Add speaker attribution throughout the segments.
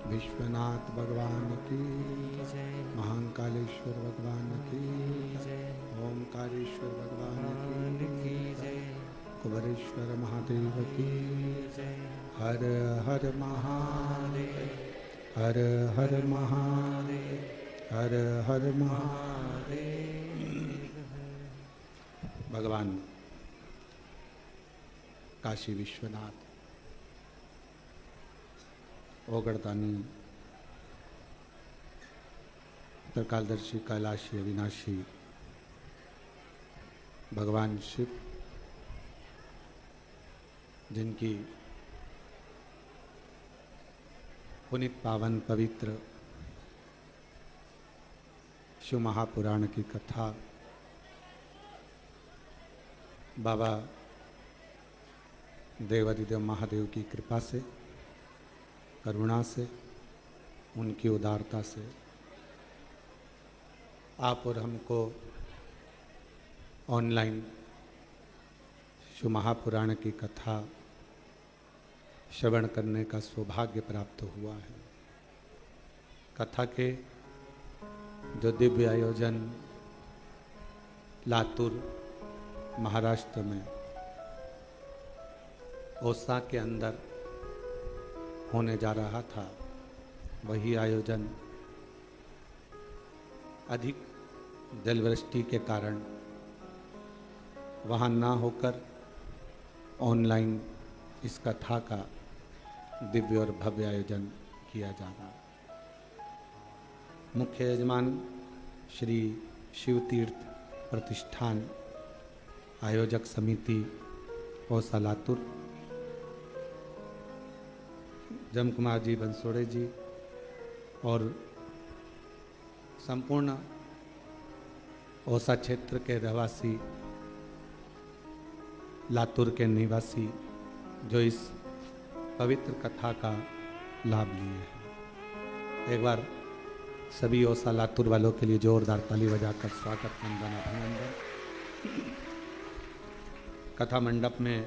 Speaker 1: विश्वनाथ भगवान की जय, महाकालेश्वर भगवान की जय, ओमकारेश्वर भगवान की जय, कुबेरेश्वर महादेव की जय। हर हर महादेव, हर हर महादेव, हर हर महादेव। भगवान काशी विश्वनाथ ओगड़दानी त्रिकालदर्शी कैलाशी अविनाशी भगवान शिव, जिनकी पुनित पावन पवित्र शिव महापुराण की कथा बाबा देवादिदेव महादेव की कृपा से, करुणा से, उनकी उदारता से आप और हमको ऑनलाइन शिव महापुराण की कथा श्रवण करने का सौभाग्य प्राप्त हुआ है। कथा के जो दिव्य आयोजन लातूर महाराष्ट्र में ओसा के अंदर होने जा रहा था, वही आयोजन अधिक जलवृष्टि के कारण वहाँ ना होकर ऑनलाइन इस कथा का दिव्य और भव्य आयोजन किया जा रहा। मुख्य यजमान श्री शिवतीर्थ प्रतिष्ठान आयोजक समिति ओसा लातूर, जम कुमार जी बंसोड़े जी और संपूर्ण ओसा क्षेत्र के रहवासी, लातूर के निवासी जो इस पवित्र कथा का लाभ लिए हैं। एक बार सभी ओसा लातूर वालों के लिए जोरदार ताली बजाकर स्वागत, वंदन, अभिनंदन। कथा मंडप में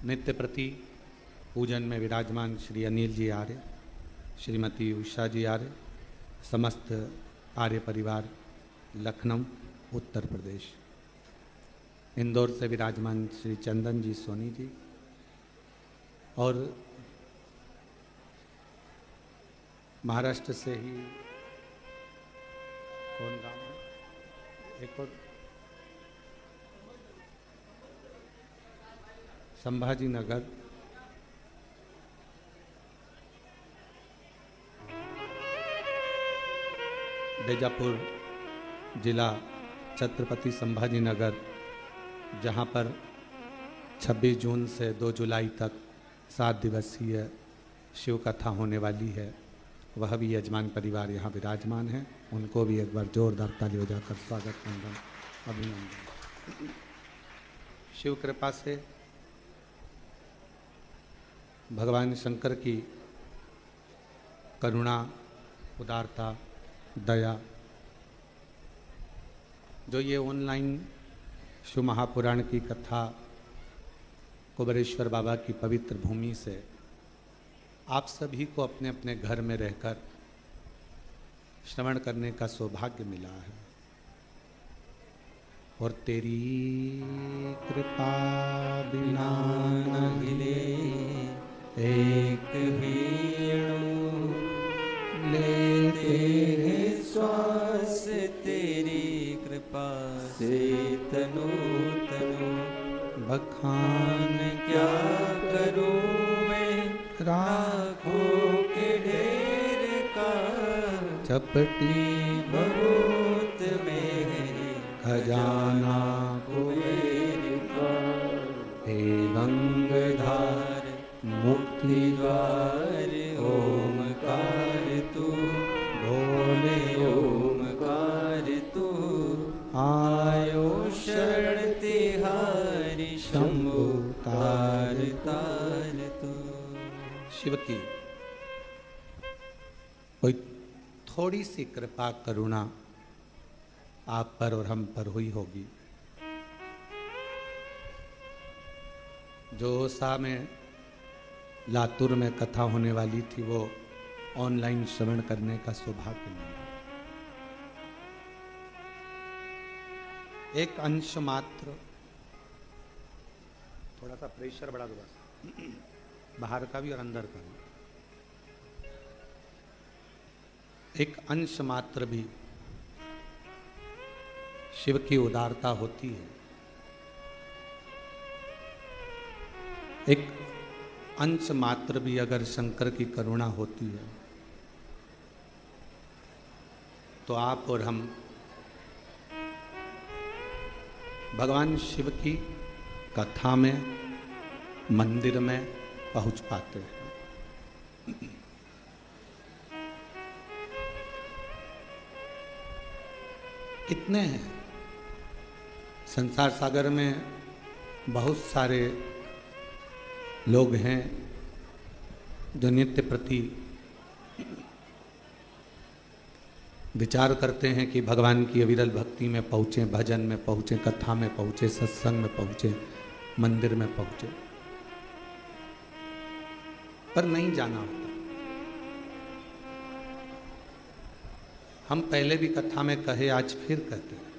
Speaker 1: नित्य प्रति पूजन में विराजमान श्री अनिल जी आर्य, श्रीमती उषा जी आर्य, समस्त आर्य परिवार, लखनऊ उत्तर प्रदेश। इंदौर से विराजमान श्री चंदन जी सोनी जी, और महाराष्ट्र से ही कौन गांव है, एक और संभाजी नगर, बीजापुर जिला छत्रपति संभाजी नगर, जहां पर 26 जून से 2 जुलाई तक 7 दिवसीय शिव कथा होने वाली है, वह भी यजमान परिवार यहाँ विराजमान है। उनको भी एक बार जोरदार ताली बजाकर स्वागत, वंदन, अभिनंदन। शिव कृपा से भगवान शंकर की करुणा, उदारता, दया, जो ये ऑनलाइन शिव महापुराण की कथा कुबेरेश्वर बाबा की पवित्र भूमि से आप सभी को अपने अपने घर में रहकर श्रवण करने का सौभाग्य मिला है। और तेरी कृपा बिना न हिले एक वेणु, लेते हैं श्वास तेरी कृपा से तनु तनु। बखान क्या करूं मैं राखों के ढेर का, चपटी बहुत में खजाना कुबेर का। हे गंगाधार मुक्ति द्वार ओमकार तू, भोले ओमकार तू। आयो शरण तिहारी शंभु तार तार तू। शिव की कोई थोड़ी सी कृपा करुणा आप पर और हम पर हुई होगी। जो ओसा में लातूर में कथा होने वाली थी, वो ऑनलाइन श्रवण करने का सौभाग्य मिला। एक अंश मात्र, थोड़ा सा प्रेशर बढ़ा दो बस, बाहर का भी और अंदर का भी। एक अंश मात्र भी शिव की उदारता होती है, एक अंश मात्र भी अगर शंकर की करुणा होती है, तो आप और हम भगवान शिव की कथा में, मंदिर में पहुंच पाते हैं। कितने हैं संसार सागर में, बहुत सारे लोग हैं जो नित्य प्रति विचार करते हैं कि भगवान की अविरल भक्ति में पहुँचे, भजन में पहुँचे, कथा में पहुँचे, सत्संग में पहुँचे, मंदिर में पहुँचे, पर नहीं जाना होता। हम पहले भी कथा में कहे, आज फिर कहते हैं,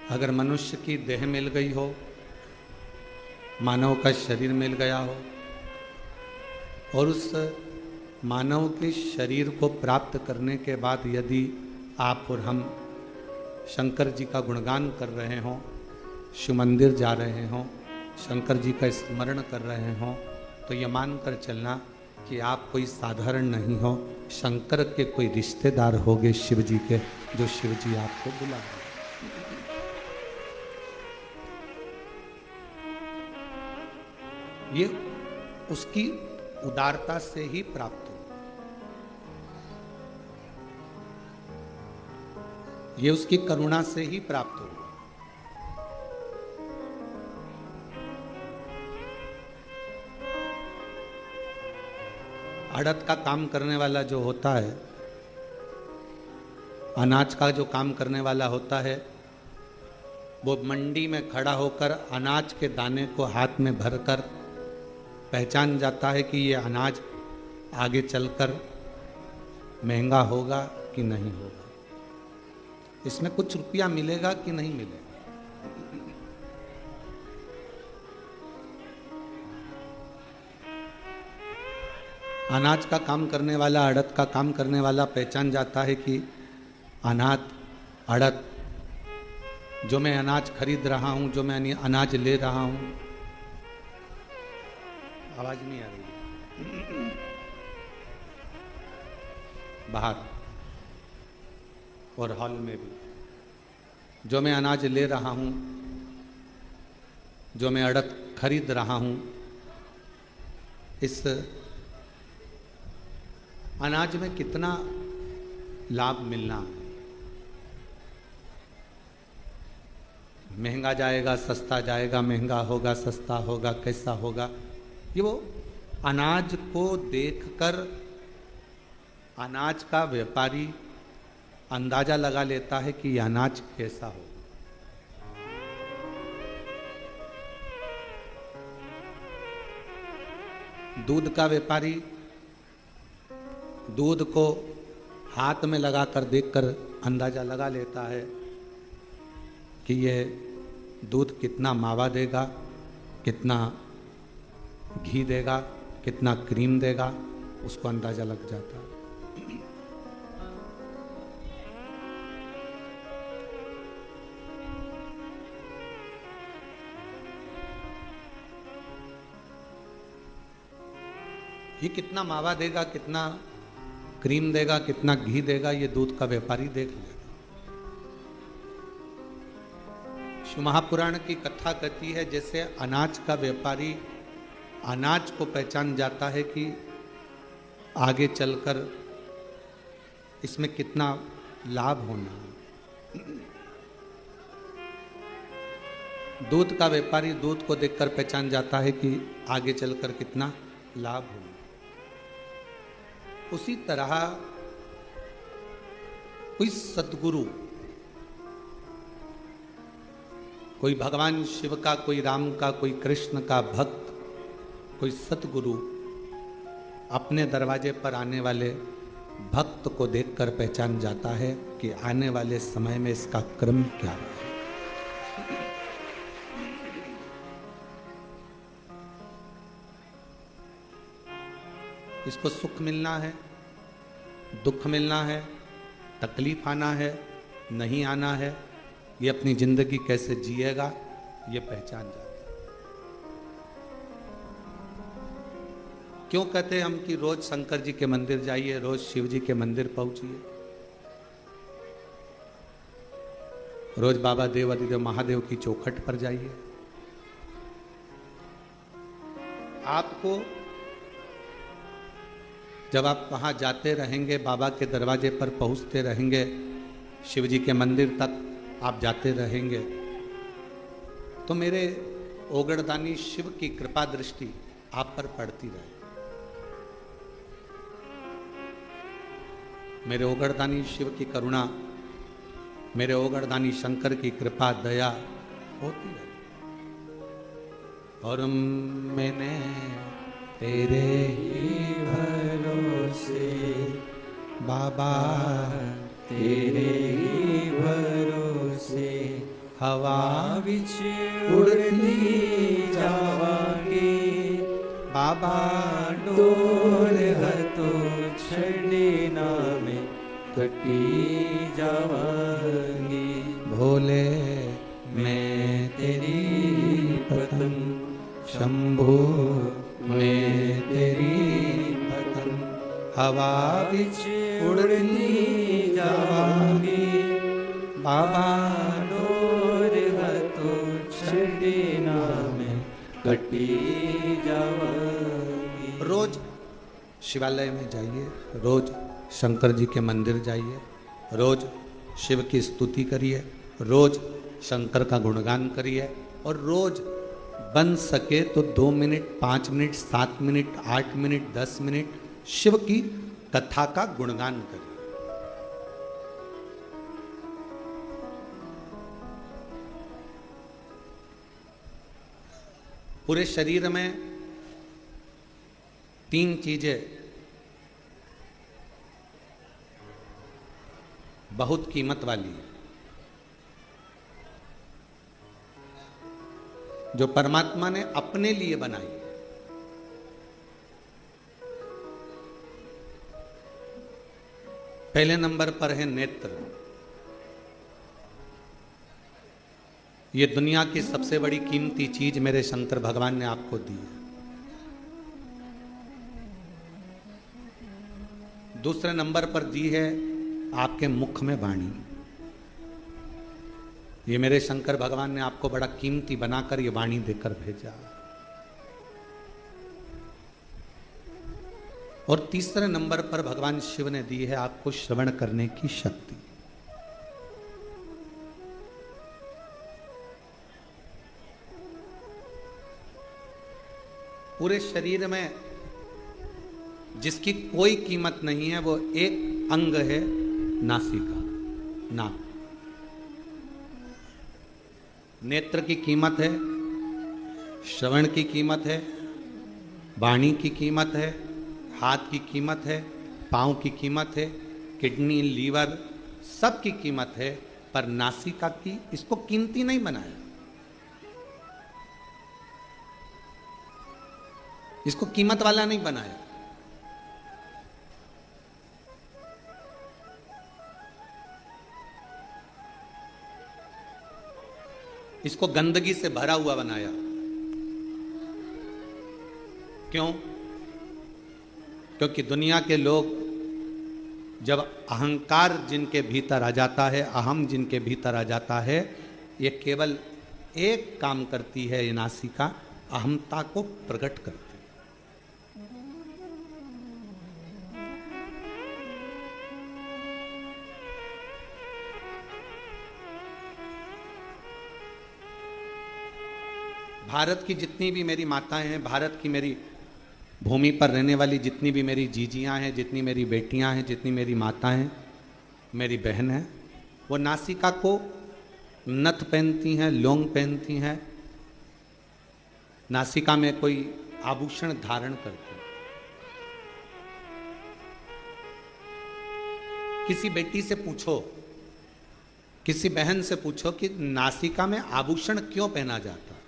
Speaker 1: अगर मनुष्य की देह मिल गई हो, मानव का शरीर मिल गया हो, और उस मानव के शरीर को प्राप्त करने के बाद यदि आप और हम शंकर जी का गुणगान कर रहे हों, शिव मंदिर जा रहे हों, शंकर जी का स्मरण कर रहे हों, तो ये मान कर चलना कि आप कोई साधारण नहीं हो, शंकर के कोई रिश्तेदार होगे शिव जी के, जो शिव जी आपको बुला रहे हैं। ये उसकी उदारता से ही प्राप्त हो, ये उसकी करुणा से ही प्राप्त हो। आड़त का काम करने वाला जो होता है, अनाज का जो काम करने वाला होता है, वो मंडी में खड़ा होकर अनाज के दाने को हाथ में भरकर पहचान जाता है कि ये अनाज आगे चलकर महंगा होगा कि नहीं होगा, इसमें कुछ रुपया मिलेगा कि नहीं मिलेगा। अनाज का काम करने वाला, आड़त का काम करने वाला पहचान जाता है कि अनाज, आड़त, जो मैं अनाज खरीद रहा हूं, जो मैं अनाज ले रहा हूं, आवाज नहीं आ रही बाहर और हॉल में भी, जो मैं अनाज ले रहा हूं, जो मैं आड़त खरीद रहा हूं, इस अनाज में कितना लाभ मिलना है, महंगा जाएगा, सस्ता जाएगा, महंगा होगा, सस्ता होगा, कैसा होगा, ये वो अनाज को देखकर अनाज का व्यापारी अंदाजा लगा लेता है कि यह अनाज कैसा हो। दूध का व्यापारी दूध को हाथ में लगाकर देखकर अंदाजा लगा लेता है कि यह दूध कितना मावा देगा, कितना घी देगा, कितना क्रीम देगा, उसको अंदाजा लग जाता है। ये कितना मावा देगा, कितना क्रीम देगा, कितना घी देगा, ये दूध का व्यापारी देख लेगा। शिव महापुराण की कथा कहती है, जैसे अनाज का व्यापारी अनाज को पहचान जाता है कि आगे चलकर इसमें कितना लाभ होना है। दूध का व्यापारी दूध को देखकर पहचान जाता है कि आगे चलकर कितना लाभ होना। उसी तरह कोई सद्गुरु कोई भगवान शिव का, कोई राम का, कोई कृष्ण का भक्त, कोई सतगुरु अपने दरवाजे पर आने वाले भक्त को देखकर पहचान जाता है कि आने वाले समय में इसका क्रम क्या है। इसको सुख मिलना है, दुख मिलना है, तकलीफ आना है, नहीं आना है, ये अपनी जिंदगी कैसे जिएगा ये पहचान जाता है। क्यों कहते हम कि रोज शंकर जी के मंदिर जाइए, रोज शिव जी के मंदिर पहुंचिए, रोज बाबा देवादिदेव महादेव की चौखट पर जाइए। आपको जब आप वहां जाते रहेंगे, बाबा के दरवाजे पर पहुंचते रहेंगे, शिव जी के मंदिर तक आप जाते रहेंगे, तो मेरे ओगड़दानी शिव की कृपा दृष्टि आप पर पड़ती रहे। मेरे ओगड़दानी शिव की करुणा, मेरे ओगड़दानी शंकर की कृपा दया होती रहे। और मैंने तेरे ही भरोसे बाबा, तेरे ही भरोसे हवा विच उड़ती जावांगी बाबा, डोर हतो छड़े ना में कटी जावांगी। भोले मैं तेरी पतंग, शंभू मैं तेरी पतंग, हवा विच उड़ती जावांगी बाबा, डोर हतो छड़े ना में कटी जावांगी। रोज शिवालय में जाइए, रोज शंकर जी के मंदिर जाइए, रोज शिव की स्तुति करिए, रोज शंकर का गुणगान करिए, और रोज बन सके तो 2 minute, 5 minute, 7 minute, 8 minute, 10 minute Shiv की कथा का गुणगान करिए। पूरे शरीर में 3 चीजें बहुत कीमत वाली है, जो परमात्मा ने अपने लिए बनाई है। पहले नंबर पर है नेत्र। ये दुनिया की सबसे बड़ी कीमती चीज मेरे शंकर भगवान ने आपको दी है। दूसरे नंबर पर दी है आपके मुख में वाणी। ये मेरे शंकर भगवान ने आपको बड़ा कीमती बनाकर ये वाणी देकर भेजा। और तीसरे नंबर पर भगवान शिव ने दी है आपको श्रवण करने की शक्ति। पूरे शरीर में जिसकी कोई कीमत नहीं है वो एक अंग है, नासिका, नाक। नेत्र की कीमत है, श्रवण की कीमत है, वाणी की कीमत है, हाथ की कीमत है, पाँव की कीमत है, किडनी, लीवर, सब की कीमत है, पर नासिका की इसको कीमती नहीं बनाया। इसको कीमत वाला नहीं बनाया। इसको गंदगी से भरा हुआ बनाया। क्यों? क्योंकि दुनिया के लोग जब अहंकार जिनके भीतर आ जाता है, अहम जिनके भीतर आ जाता है, ये केवल एक काम करती है, ये नासिका अहमता को प्रकट करती है। भारत की जितनी भी मेरी माताएं हैं, भारत की मेरी भूमि पर रहने वाली जितनी भी मेरी जीजियां हैं, जितनी मेरी बेटियां हैं, जितनी मेरी माताएं हैं, मेरी बहन है, वो नासिका को नथ पहनती हैं, लौंग पहनती हैं, नासिका में कोई आभूषण धारण करती हैं। किसी बेटी से पूछो, किसी बहन से पूछो कि नासिका में आभूषण क्यों पहना जाता है,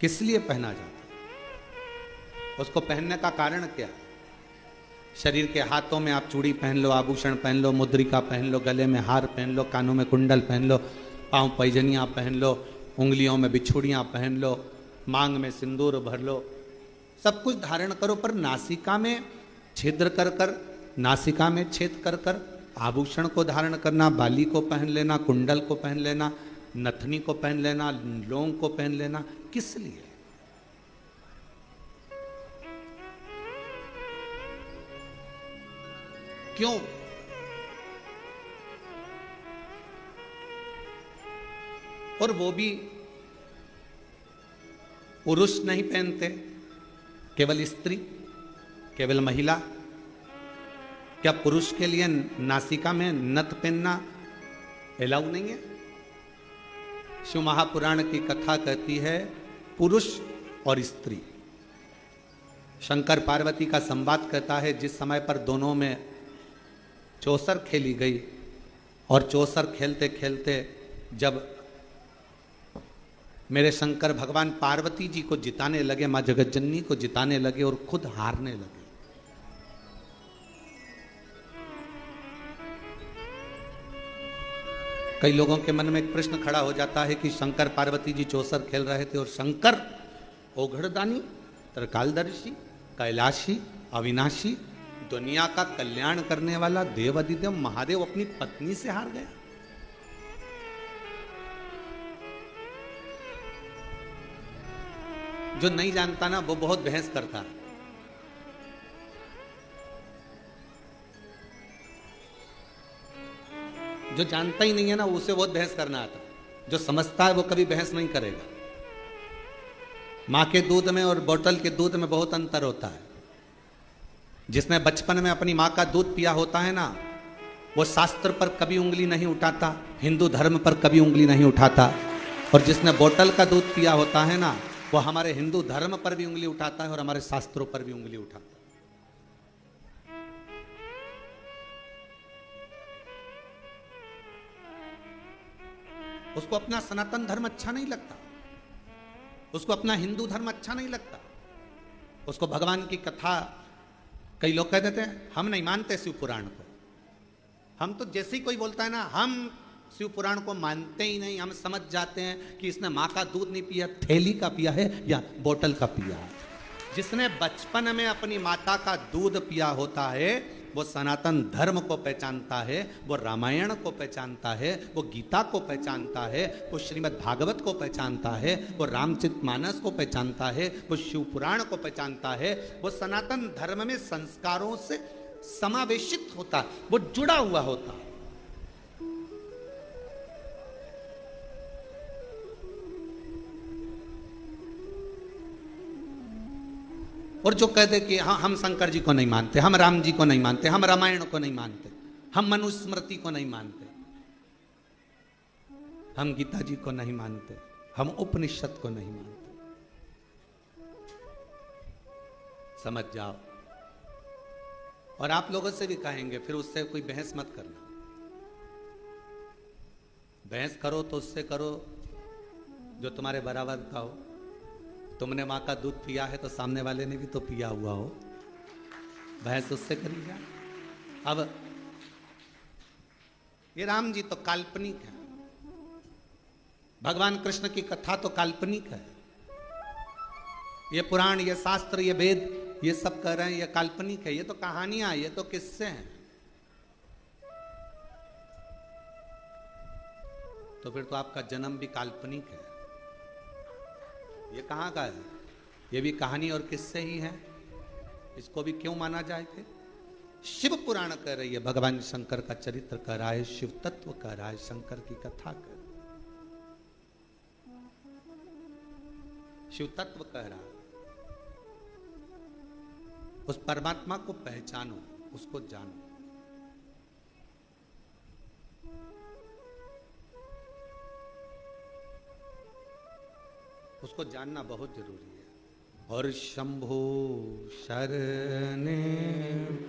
Speaker 1: किस लिए पहना जाता है, उसको पहनने का कारण क्या है? शरीर के हाथों में आप चूड़ी पहन लो, आभूषण पहन लो, मुद्रिका पहन लो, गले में हार पहन लो, कानों में कुंडल पहन लो, पांव पैजनियाँ पहन लो, उंगलियों में बिछुड़ियाँ पहन लो, मांग में सिंदूर भर लो, सब कुछ धारण करो, पर नासिका में छिद्र कर कर, नासिका में छेद कर कर आभूषण को धारण करना, बाली को पहन लेना, कुंडल को पहन लेना, नथनी को पहन लेना, लौंग को पहन लेना, किस लिए? क्यों? और वो भी पुरुष नहीं पहनते, केवल स्त्री, केवल महिला। क्या पुरुष के लिए नासिका में नथ पहनना अलाउ नहीं है? शिव महापुराण की कथा कहती है पुरुष और स्त्री। शंकर पार्वती का संवाद कहता है जिस समय पर दोनों में चौसर खेली गई और चौसर खेलते खेलते जब मेरे शंकर भगवान पार्वती जी को जिताने लगे, मां जगतजननी को जिताने लगे और खुद हारने लगे, कई लोगों के मन में एक प्रश्न खड़ा हो जाता है कि शंकर पार्वती जी चौसर खेल रहे थे और शंकर ओघड़दानी, त्रिकालदर्शी, कैलाशी, अविनाशी, दुनिया का कल्याण करने वाला देवादिदेव महादेव अपनी पत्नी से हार गया। जो नहीं जानता ना वो बहुत बहस करता है। जो जानता ही नहीं है ना उसे बहुत बहस करना आता है। जो समझता है वो कभी बहस नहीं करेगा। मां के दूध में और बोतल के दूध में बहुत अंतर होता है। जिसने बचपन में अपनी मां का दूध पिया होता है ना, वो शास्त्र पर कभी उंगली नहीं उठाता, हिंदू धर्म पर कभी उंगली नहीं उठाता। और जिसने बोतल का दूध पिया होता है ना, वो हमारे हिंदू धर्म पर भी उंगली उठाता है और हमारे शास्त्रों पर भी उंगली उठाता है। उसको अपना सनातन धर्म अच्छा नहीं लगता, उसको अपना हिंदू धर्म अच्छा नहीं लगता, उसको भगवान की कथा, कई लोग कह देते हैं हम नहीं मानते शिव पुराण को। हम तो जैसे ही कोई बोलता है ना हम शिव पुराण को मानते ही नहीं, हम समझ जाते हैं कि इसने माँ का दूध नहीं पिया, थैली का पिया है या बोतल का पिया है। जिसने बचपन में अपनी माता का दूध पिया होता है वो सनातन धर्म को पहचानता है, वो रामायण को पहचानता है, वो गीता को पहचानता है, वो श्रीमद् भागवत को पहचानता है, वो रामचरितमानस को पहचानता है, वो शिव पुराण को पहचानता है। वो सनातन धर्म में संस्कारों से समावेशित होता, वो जुड़ा हुआ होता। और जो कह दे कि हाँ हम शंकर जी को नहीं मानते, हम राम जी को नहीं मानते, हम रामायण को नहीं मानते, हम मनुस्मृति को नहीं मानते, हम गीता जी को नहीं मानते, हम उपनिषद को नहीं मानते, समझ जाओ। और आप लोगों से भी कहेंगे, फिर उससे कोई बहस मत करना। बहस करो तो उससे करो जो तुम्हारे बराबर का हो। तुमने माँ का दूध पिया है तो सामने वाले ने भी तो पिया हुआ हो, बहस उससे करिएगा। अब ये राम जी तो काल्पनिक है, भगवान कृष्ण की कथा तो काल्पनिक है, ये पुराण, ये शास्त्र, ये वेद, ये सब कह रहे हैं ये काल्पनिक है, ये तो कहानियां, ये तो किस्से हैं। तो फिर तो आपका जन्म भी काल्पनिक है। ये कहाँ का है? ये भी कहानी और किस्से ही है। इसको भी क्यों माना जाए? थे शिव पुराण कह रही है, भगवान शंकर का चरित्र कह रहा है, शिव तत्व कह रहा है, शंकर की कथा कह रहा है, शिव तत्व कह रहा है। उस परमात्मा को पहचानो, उसको जानो। उसको जानना बहुत जरूरी है। और शंभो शरणे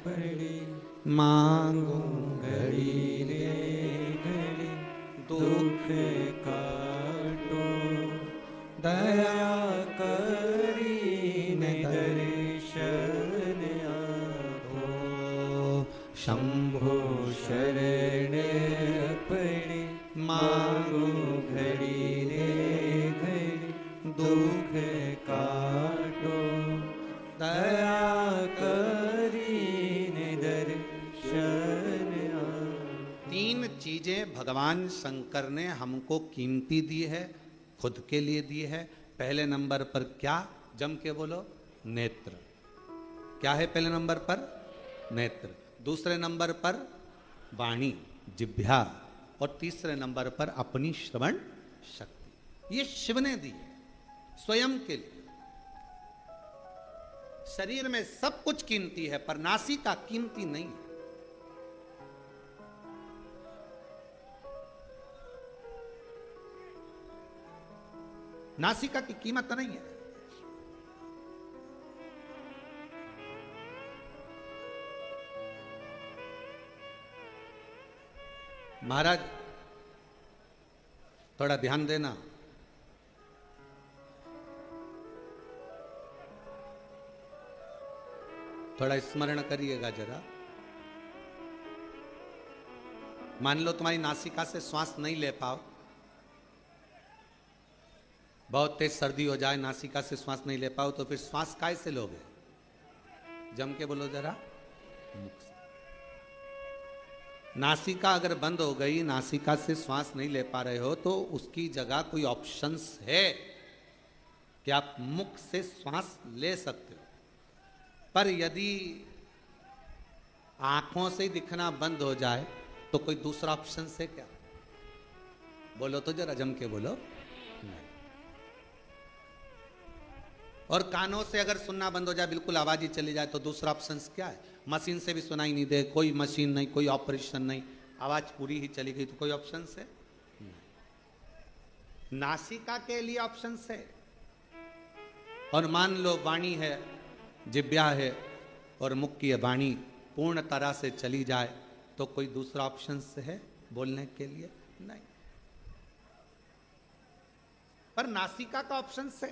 Speaker 2: पड़ी
Speaker 1: मांगू
Speaker 2: घड़ी रे घड़ी दुख काटो दया करीने दर्शन आपो। शंभो शरण पड़े मांगो घड़ी रे घड़ी दुख काटो दया करीने दर्शन आपो।
Speaker 1: तीन चीजें भगवान शंकर ने हमको कीमती दी है, खुद के लिए दी है। पहले नंबर पर क्या? जम के बोलो, नेत्र। क्या है पहले नंबर पर? नेत्र। दूसरे नंबर पर वाणी, जिह्वा। और तीसरे नंबर पर अपनी श्रवण शक्ति। ये शिव ने दी है स्वयं के लिए। शरीर में सब कुछ कीमती है पर नासिका कीमती नहीं है। नासिका की कीमत नहीं है। महाराज थोड़ा ध्यान देना। थोड़ा स्मरण करिएगा जरा। मान लो तुम्हारी नासिका से श्वास नहीं ले पाओ, बहुत तेज सर्दी हो जाए, नासिका से श्वास नहीं ले पाओ, तो फिर श्वास काय से लोगे? जम के बोलो जरा, मुख से। नासिका अगर बंद हो गई, नासिका से श्वास नहीं ले पा रहे हो, तो उसकी जगह कोई ऑप्शंस है कि आप मुख से श्वास ले सकते हो। पर यदि आंखों से दिखना बंद हो जाए तो कोई दूसरा ऑप्शन है क्या? बोलो तो जरा, जम के बोलो। नहीं। और कानों से अगर सुनना बंद हो जाए, बिल्कुल आवाज ही चली जाए, तो दूसरा ऑप्शन क्या है? मशीन से भी सुनाई नहीं दे, कोई मशीन नहीं, कोई ऑपरेशन नहीं, आवाज पूरी ही चली गई, तो कोई ऑप्शन है? नहीं। नासिका के लिए ऑप्शन है। और मान लो वाणी है, जिह्वा है और मुख की वाणी पूर्ण तरह से चली जाए, तो कोई दूसरा ऑप्शन है बोलने के लिए? नहीं। पर नासिका का ऑप्शन है।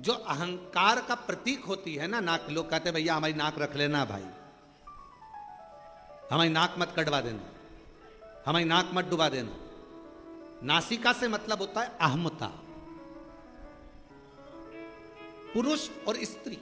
Speaker 1: जो अहंकार का प्रतीक होती है ना नाक, लोग कहते हैं भैया हमारी नाक रख लेना भाई, हमारी नाक मत कटवा देना, हमारी नाक मत डुबा देना। नासिका से मतलब होता है अहमता। पुरुष और स्त्री,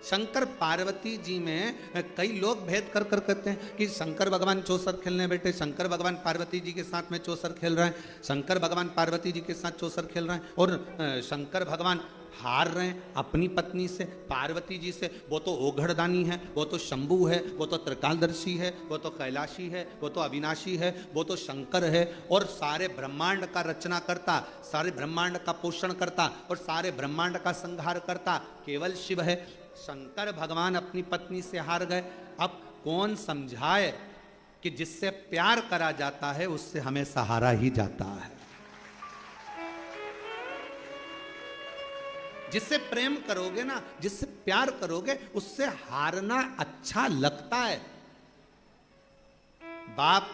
Speaker 1: शंकर पार्वती जी में कई लोग भेद कर कर कहते हैं कि शंकर भगवान चौसर खेलने बैठे, शंकर भगवान पार्वती जी के साथ में चौसर खेल रहे हैं, शंकर भगवान पार्वती जी के साथ चौसर खेल रहे हैं, और शंकर भगवान हार रहे हैं अपनी पत्नी से, पार्वती जी से। वो तो ओघड़दानी है, वो तो शंभु है, वो तो त्रिकालदर्शी है, वो तो कैलाशी है, वो तो अविनाशी है, वो तो शंकर है, और सारे ब्रह्मांड का रचना करता, सारे ब्रह्मांड का पोषण करता और सारे ब्रह्मांड का संहार करता केवल शिव है। शंकर भगवान अपनी पत्नी से हार गए। अब कौन समझाए कि जिससे प्यार करा जाता है उससे हमेशा हारा ही जाता है। जिससे प्रेम करोगे ना, जिससे प्यार करोगे, उससे हारना अच्छा लगता है। बाप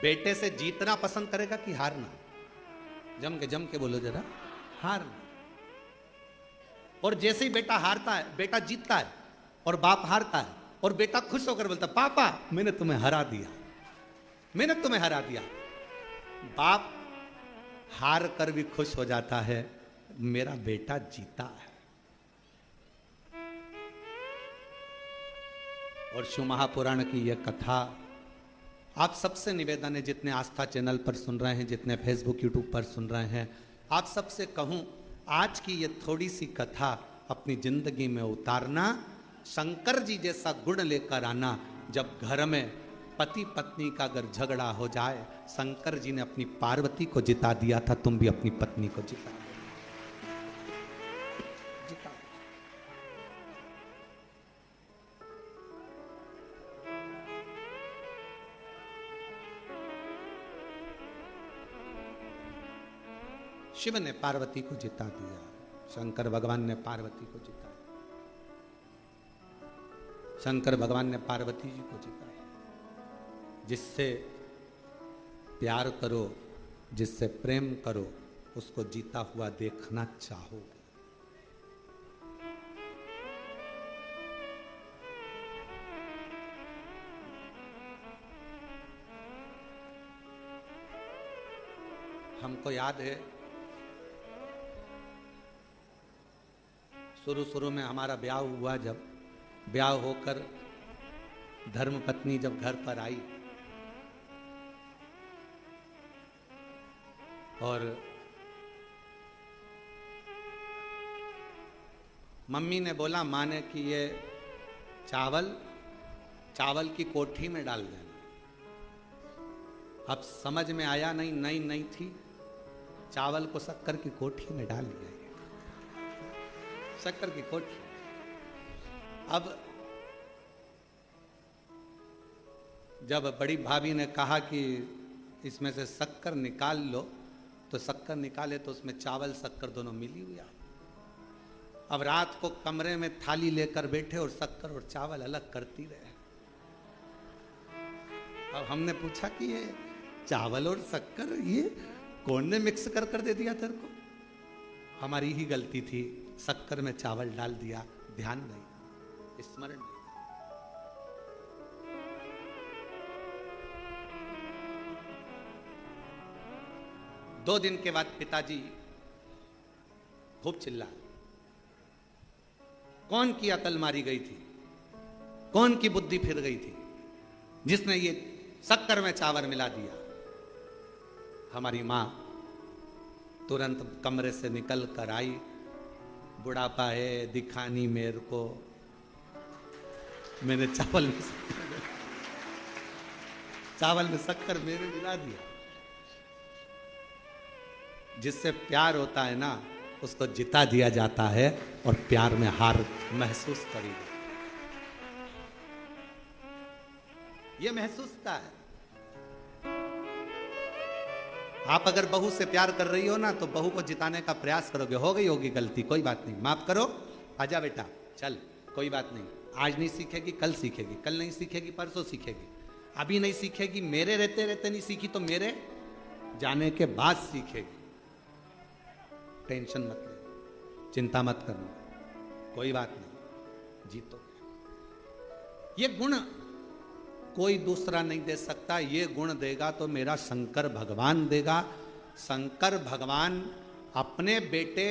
Speaker 1: बेटे से जीतना पसंद करेगा कि हारना? जम के बोलो जरा, हारना। और जैसे ही बेटा हारता है, बेटा जीतता है और बाप हारता है, और बेटा खुश होकर बोलता है पापा मैंने तुम्हें हरा दिया, मैंने तुम्हें हरा दिया। बाप हार कर भी खुश हो जाता है, मेरा बेटा जीता है। और शिव महापुराण की यह कथा आप सबसे निवेदन है, जितने आस्था चैनल पर सुन रहे हैं, जितने फेसबुक यूट्यूब पर सुन रहे हैं, आप सबसे कहूं आज की ये थोड़ी सी कथा अपनी जिंदगी में उतारना, शंकर जी जैसा गुण लेकर आना। जब घर में पति पत्नी का अगर झगड़ा हो जाए, शंकर जी ने अपनी पार्वती को जिता दिया था, तुम भी अपनी पत्नी को जिता दो। शिव ने पार्वती को जिता दिया, शंकर भगवान ने पार्वती को जिताया, शंकर भगवान ने पार्वती जी को जिताया। जिससे प्यार करो, जिससे प्रेम करो, उसको जीता हुआ देखना चाहोगे। हमको याद है शुरू शुरू में हमारा ब्याह हुआ, जब ब्याह होकर धर्मपत्नी जब घर पर आई और मम्मी ने बोला, माँ ने कि ये चावल की कोठी में डाल देना। अब समझ में आया नहीं, नई थी, चावल को शक्कर की कोठी में डाल दिया, शक्कर की कोठी। अब जब बड़ी भाभी ने कहा कि इसमें से शक्कर निकाल लो, तो शक्कर निकाले तो उसमें चावल शक्कर दोनों मिली हुई। अब रात को कमरे में थाली लेकर बैठे और शक्कर और चावल अलग करती रहे। अब हमने पूछा कि ये चावल और शक्कर ये कौन ने मिक्स कर दे दिया तेरे को? हमारी ही गलती थी, शक्कर में चावल डाल दिया, ध्यान नहीं, स्मरण नहीं। दो दिन के बाद पिताजी खूब चिल्लाए। कौन की अकल मारी गई थी, कौन की बुद्धि फिर गई थी, जिसने ये शक्कर में चावल मिला दिया? हमारी माँ तुरंत कमरे से निकल कर आई, बुढ़ापा है दिखानी मेरे को, मैंने चावल में शक्कर मेरे मिला दिया। जिससे प्यार होता है ना, उसको जिता दिया जाता है और प्यार में हार महसूस करी, ये महसूस का है। आप अगर बहू से प्यार कर रही हो ना, तो बहू को जिताने का प्रयास करोगे। हो गई होगी गलती, कोई बात नहीं, माफ करो, आजा बेटा चल, कोई बात नहीं, आज नहीं सीखेगी कल सीखेगी, कल नहीं सीखेगी परसों सीखेगी, अभी नहीं सीखेगी, मेरे रहते रहते नहीं सीखी तो मेरे जाने के बाद सीखेगी। टेंशन मत ले, चिंता मत करना, कोई बात नहीं, जीतोगे। ये गुण कोई दूसरा नहीं दे सकता, ये गुण देगा तो मेरा शंकर भगवान देगा। शंकर भगवान अपने बेटे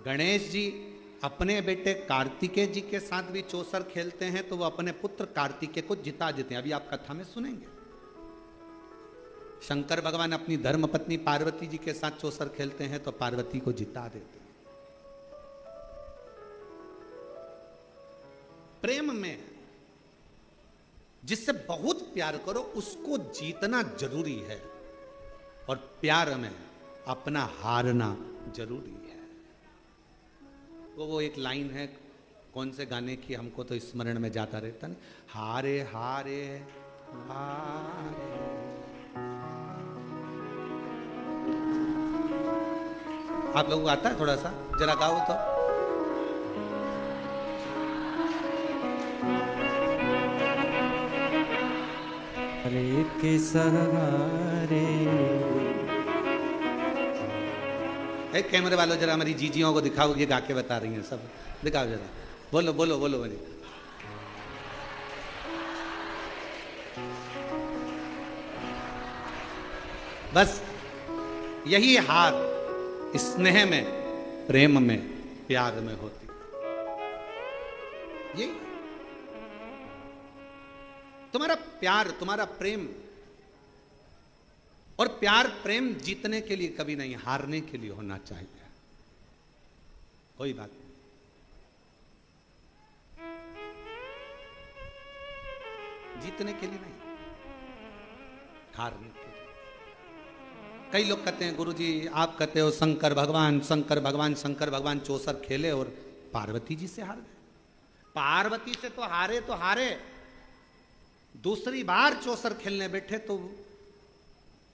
Speaker 1: गणेश जी, अपने बेटे कार्तिकेय जी के साथ भी चौसर खेलते हैं, तो वो अपने पुत्र कार्तिकेय को जिता देते हैं। अभी आप कथा में सुनेंगे, शंकर भगवान अपनी धर्मपत्नी पार्वती जी के साथ चौसर खेलते हैं तो पार्वती को जिता देते हैं। प्रेम में जिससे बहुत प्यार करो उसको जीतना जरूरी है, और प्यार में अपना हारना जरूरी है। वो एक लाइन है, कौन से गाने की हमको तो स्मरण में जाता रहता नहीं, हारे हारे हारे। आप लोगों को आता है? थोड़ा सा जरा गाओ तो।
Speaker 2: हरे के सहारे।
Speaker 1: कैमरे वालों जरा हमारी जीजियों को दिखाओ, ये गा के बता रही हैं सब, दिखाओ जरा, बोलो बोलो बोलो बोलो। बस यही हार स्नेह में, प्रेम में, प्यार में होती। ये तुम्हारा प्यार, तुम्हारा प्रेम, और प्यार प्रेम जीतने के लिए कभी नहीं, हारने के लिए होना चाहिए। कोई बात नहीं, जीतने के लिए नहीं, हारने के लिए। कई लोग कहते हैं गुरुजी आप कहते हो शंकर भगवान शंकर भगवान शंकर भगवान चौसर खेले और पार्वती जी से हार गए। पार्वती से तो हारे, दूसरी बार चौसर खेलने बैठे तो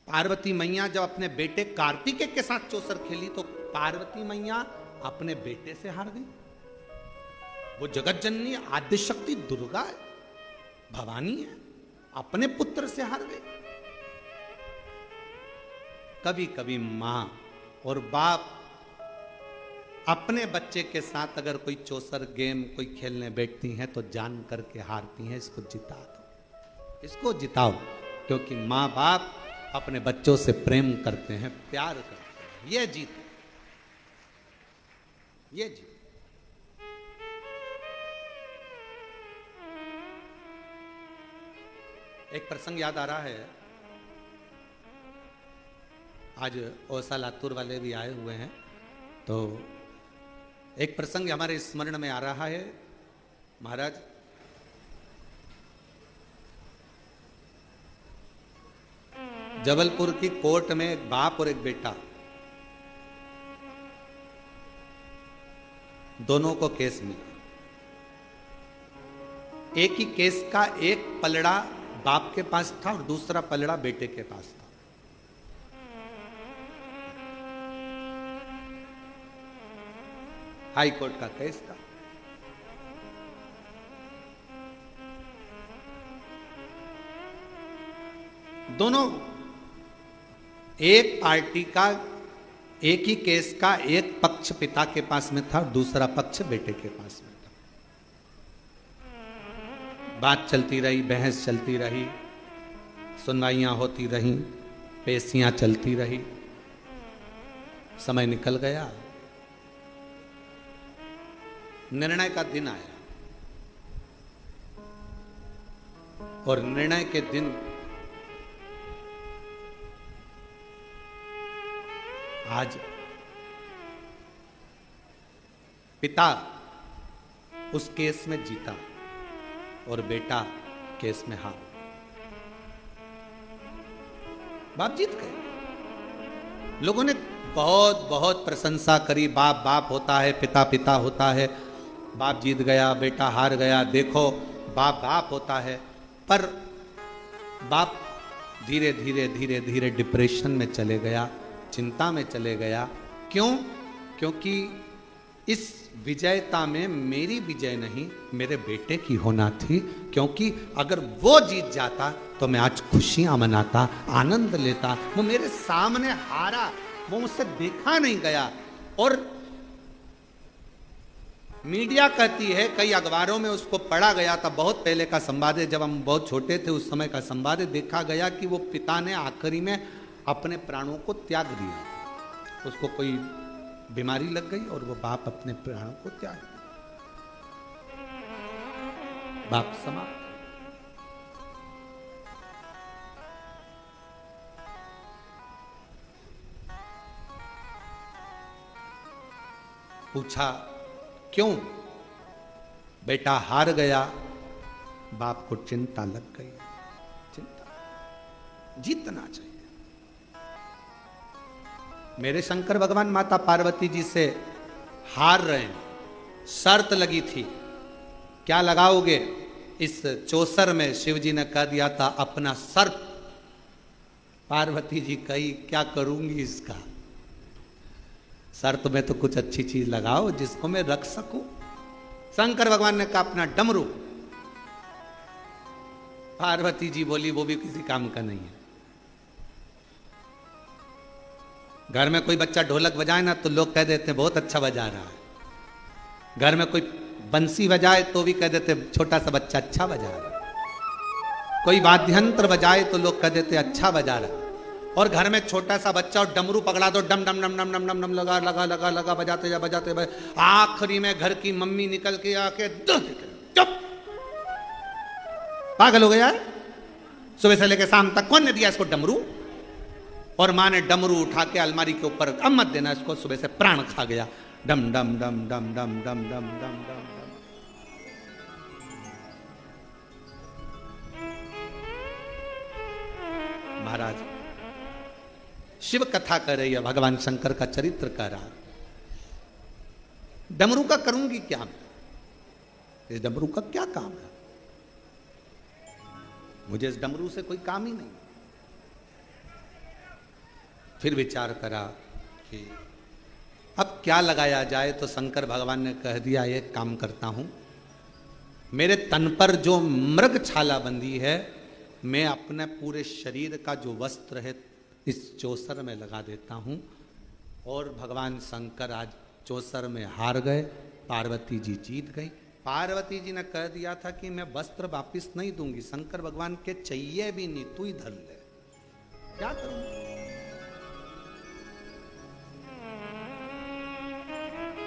Speaker 1: पार्वती मैया जब अपने बेटे कार्तिकेय के साथ चौसर खेली तो पार्वती मैया अपने बेटे से हार गई। वो जगत जननी आद्य शक्ति दुर्गा है, भवानी है, अपने पुत्र से हार गई। कभी कभी मां और बाप अपने बच्चे के साथ अगर कोई चौसर गेम कोई खेलने बैठती हैं तो जान करके हारती हैं। इसको जिता दो, इसको जिताओ, क्योंकि मां बाप अपने बच्चों से प्रेम करते हैं, प्यार करते हैं। ये जीत, ये जीत। एक प्रसंग याद आ रहा है, आज ओसा लातूर वाले भी आए हुए हैं, तो एक प्रसंग हमारे स्मरण में आ रहा है। महाराज जबलपुर की कोर्ट में एक बाप और एक बेटा, दोनों को केस मिला। एक ही केस का एक पलड़ा बाप के पास था और दूसरा पलड़ा बेटे के पास था। हाई कोर्ट का केस था। दोनों एक पार्टी का, एक ही केस का एक पक्ष पिता के पास में था और दूसरा पक्ष बेटे के पास में था। बात चलती रही, बहस चलती रही, सुनवाइयां होती रही, पेशियां चलती रही। समय निकल गया, निर्णय का दिन आया और निर्णय के दिन आज पिता उस केस में जीता और बेटा केस में हार। बाप जीत गए। लोगों ने बहुत बहुत प्रशंसा करी, बाप बाप होता है, पिता पिता होता है, बाप जीत गया बेटा हार गया, देखो बाप बाप होता है। पर बाप धीरे धीरे धीरे धीरे डिप्रेशन में चले गया, चिंता में चले गया। क्यों? क्योंकि इस विजयता में मेरी विजय नहीं, मेरे बेटे की होना थी। क्योंकि अगर वो जीत जाता तो मैं आज खुशियां मनाता, आनंद लेता। वो मेरे सामने हारा, वो मुझसे देखा नहीं गया। और मीडिया कहती है, कई अखबारों में उसको पढ़ा गया था, बहुत पहले का संवाद है, जब हम बहुत छोटे थे उस समय का संवाद है, देखा गया कि वो पिता ने आखिरी में अपने प्राणों को त्याग दिया। उसको कोई बीमारी लग गई और वो बाप अपने प्राणों को त्याग दिया। बाप समाप्त। पूछा क्यों? बेटा हार गया। बाप को चिंता लग गई। चिंता, जीतना चाहिए। मेरे शंकर भगवान माता पार्वती जी से हार रहे हैं, शर्त लगी थी, क्या लगाओगे? इस चौसर में शिव जी ने कह दिया था अपना सर्प। पार्वती जी कही क्या करूंगी इसका? शर्त में तो कुछ अच्छी चीज लगाओ जिसको मैं रख सकूं। शंकर भगवान ने कहा अपना डमरू। पार्वती जी बोली वो भी किसी काम का नहीं है। घर में कोई बच्चा ढोलक बजाए ना तो लोग कह देते हैं बहुत अच्छा बजा रहा है। घर में कोई बंसी बजाए तो भी कह देते छोटा सा बच्चा अच्छा बजा रहा है। कोई वाद्ययंत्र बजाए तो लोग कह देते अच्छा बजा रहा है। और घर में छोटा सा बच्चा और डमरू पकड़ा दो, डम डम डम डम डम डम डम लगा लगा लगा लगा बजाते जा बजाते। आखिरी में घर की मम्मी निकल के आके चुप, पागल हो गया है। सुबह से लेकर शाम तक कौन ने दिया इसको डमरू? और माँ ने डमरू उठा के अलमारी के ऊपर, अब मत देना इसको, सुबह से प्राण खा गया। डम डम डम डम डम डम डम डम डम। महाराज शिव कथा कर रही है, भगवान शंकर का चरित्र कर रहा। डमरू का करूंगी क्या मैं? इस डमरू का क्या काम है? मुझे इस डमरू से कोई काम ही नहीं। फिर विचार करा कि अब क्या लगाया जाए, तो शंकर भगवान ने कह दिया एक काम करता हूँ, मेरे तन पर जो मृग छाला बंधी है मैं अपने पूरे शरीर का जो वस्त्र है इस चौसर में लगा देता हूँ। और भगवान शंकर आज चौसर में हार गए, पार्वती जी जीत गई। पार्वती जी ने कह दिया था कि मैं वस्त्र वापिस नहीं दूंगी, शंकर भगवान के चाहिए भी नहीं, तू ही धर ले, क्या करूं?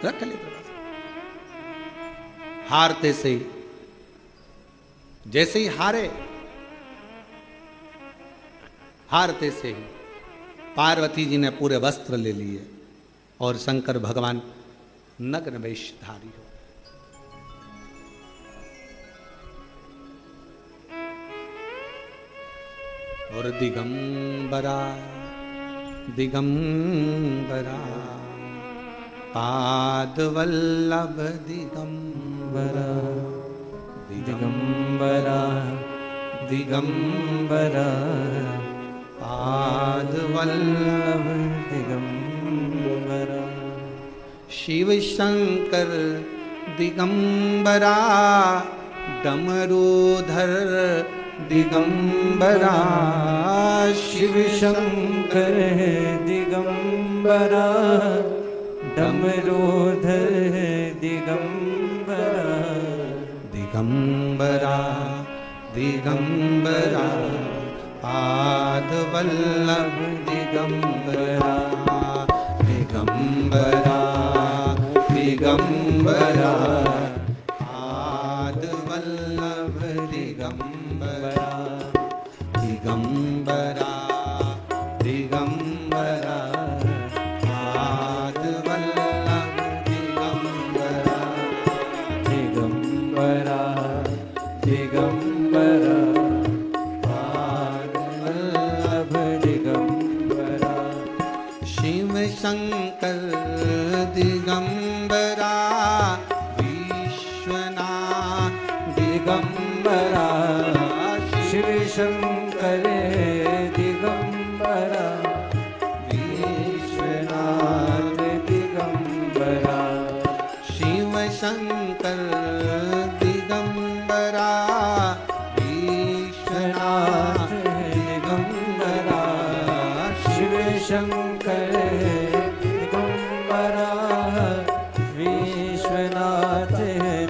Speaker 1: रख ले प्रकाश। हारते से ही, जैसे ही हारते से ही पार्वती जी ने पूरे वस्त्र ले लिए और शंकर भगवान नग्न वेशधारी हो। और दिगंबरा दिगंबरा पादवल्लभ दिगंबरा
Speaker 2: दिगंबरा दिगंबरा
Speaker 1: पादवल्लभ
Speaker 2: दिगंबरा
Speaker 1: शिव शंकर दिगंबरा डमरूधर दिगंबरा
Speaker 2: शिव शंकर दिगंबरा डमरूधर दिगंबरा
Speaker 1: दिगंबरा दिगंबरा पादवल्लभ दिगंबरा दिगंबरा दिगंबरा पादवल्लभ दिगंबरा दिगंबरा दिगंबरा पादवल्लभ दिगंबरा
Speaker 2: दिगंबरा दिगंबरा पादवल्लभ दिगंबरा
Speaker 1: शिव शंकर दिगंबरा विश्वनाथ दिगंबरा
Speaker 2: शिव शंकर दिगंबरा विश्वनाथ दिगंबरा
Speaker 1: शिव शंकर दिगंबरा विश्वनाथ
Speaker 2: दिगंबरा शिव शंकर दिगंबरा विश्वनाथ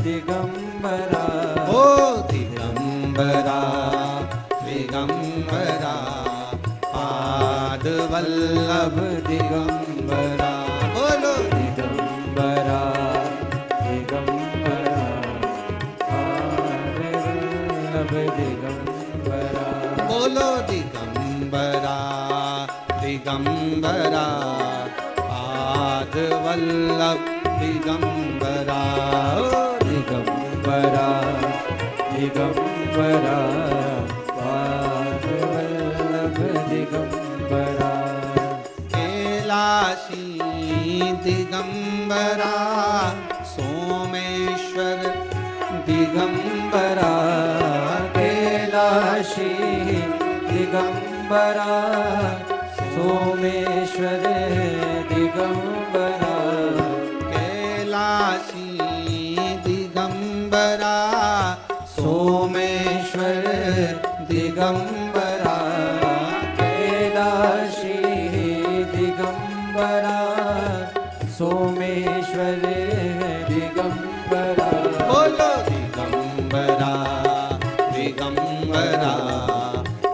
Speaker 2: दिगंबरा
Speaker 1: ओ दिगंबरा दिगंबरा पादवल्लभ दिगंबरा बोलो
Speaker 2: दिगंबरा दिगंबरा पादवल्लभ दिगंबरा
Speaker 1: बोलो दिगंबरा दिगंबरा पादवल्लभ दिगंबरा ओ
Speaker 2: दिगंबरा दिगंबरा पादवल्लभ दिगंबरा
Speaker 1: कैलाशी दिगंबरा सोमेश्वर दिगंबरा
Speaker 2: कैलाशी दिगंबरा सोमेश्वर दिगंबरा
Speaker 1: कैलाशी दिगंबरा सोमेश्वर दिगंबरा
Speaker 2: कैलाशी दिगंबरा सोमेश्वर दिगंबरा
Speaker 1: बोलो दिगंबरा दिगंबरा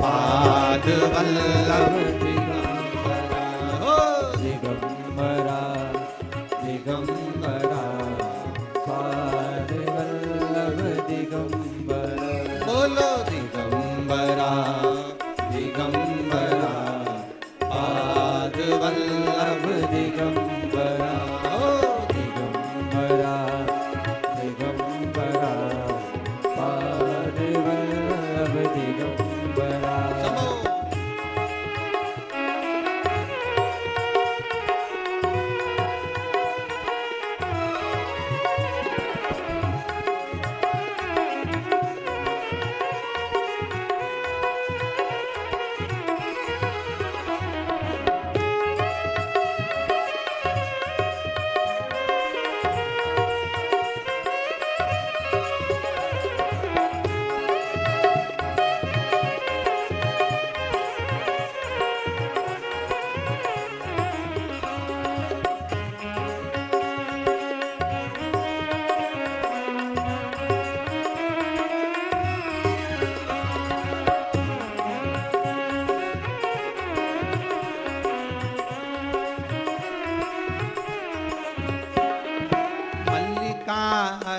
Speaker 1: पादवल्लभ दिगंबरा हो
Speaker 2: दिगंबरा दिगंबरा पादवल्लभ दिगंबरा
Speaker 1: बोलो दिगंबरा दिगंबरा पादवल्लभ दिगंबरा हो
Speaker 2: दिगंबरा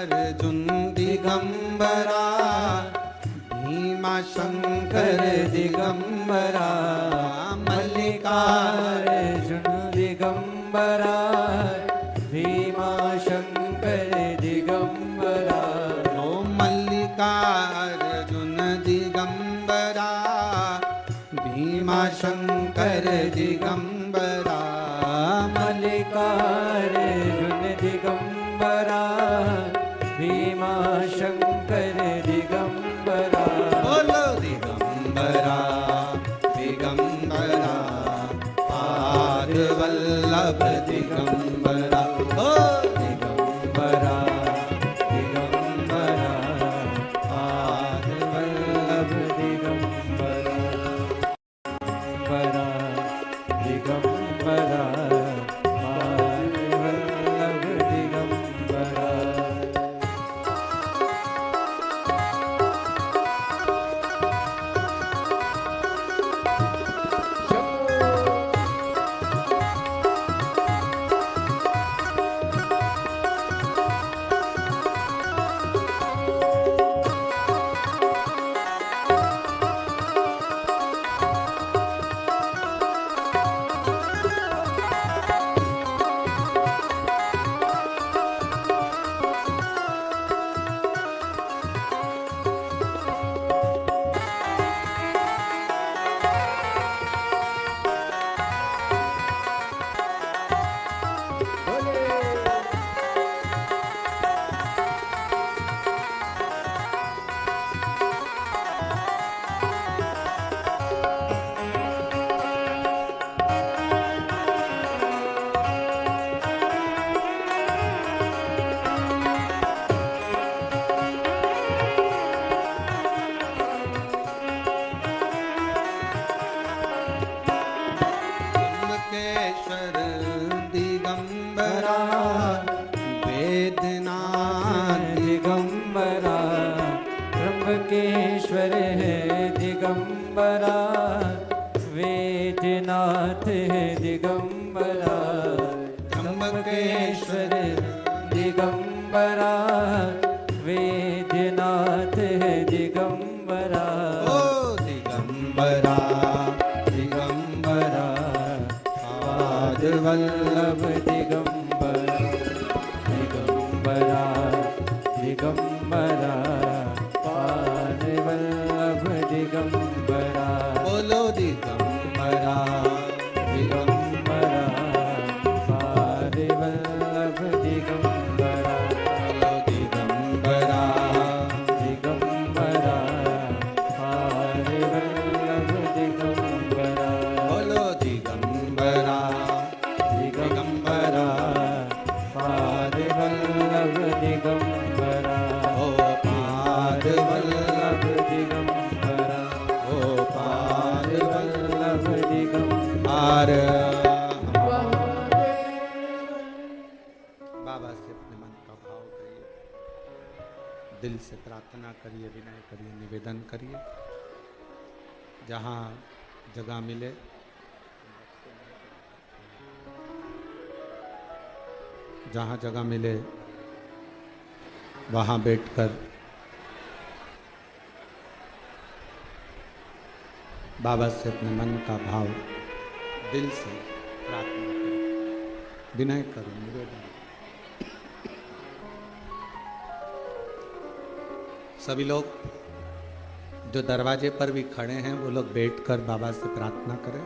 Speaker 1: अर्जुन दिगंबरा, भीमा शंकर दिगंबरा,
Speaker 2: मल्लिकार्जुन दिगंबरा, भीमा शंकर दिगंबरा।
Speaker 1: ओ मल्लिकार्जुन दिगंबरा, भीमा शंकर दिगंबरा,
Speaker 2: मल्लिकार्जुन दिगंबरा, भीमा शंकर दिगंबरा।
Speaker 1: बोलो दिगंबरा दिगंबरा, पाद वल्लभ दिगंबरा। ओ
Speaker 2: दिगंबरा दिगंबरा, पाद वल्लभ दिगंबरा। दिगंबरा पाद वल्लभ दिगंबरा।
Speaker 1: त्र्यंबकेश्वर दिगंबरा, वेदनाथ
Speaker 2: दिगंबरा, त्र्यंबकेश्वर है दिगंबरा, वेदनाथ है दिगंबरा। त्र्यंबकेश्वर दिगंबरा, वेदनाथ है दिगंबरा।
Speaker 1: ओ दिगंबरा दिगंबरा, पाद वल्लभ
Speaker 2: दिगंबरा दिगंबरा दिगंबरा, पाद वल्लभ दिगंबरा।
Speaker 1: बोलो दिगंबरा
Speaker 2: दिगंबरा पाद वल्लभ दिगंबरा।
Speaker 1: बोलो दिगंबरा
Speaker 2: दिगंबरा पाद वल्लभ दिगंबरा।
Speaker 1: बोलो दिगंबरा
Speaker 2: दिगंबरा पाद वल्लभ दिगंबरा।
Speaker 1: ओ पाद वल्लभ
Speaker 2: दिगंबरा
Speaker 1: ओ पाद
Speaker 2: वल्लभ दिगंबरा।
Speaker 1: आर बाबा से अपने मन का भाव करिए, दिल से प्रार्थना करिए, विनय करिए, निवेदन करिए। जहाँ जगह मिले जहाँ जगह मिले वहाँ बैठकर बाबा से अपने मन का भाव दिल से प्रार्थना करें, विनय करें, निवेदन। सभी लोग जो दरवाजे पर भी खड़े हैं वो लोग बैठकर बाबा से प्रार्थना करें।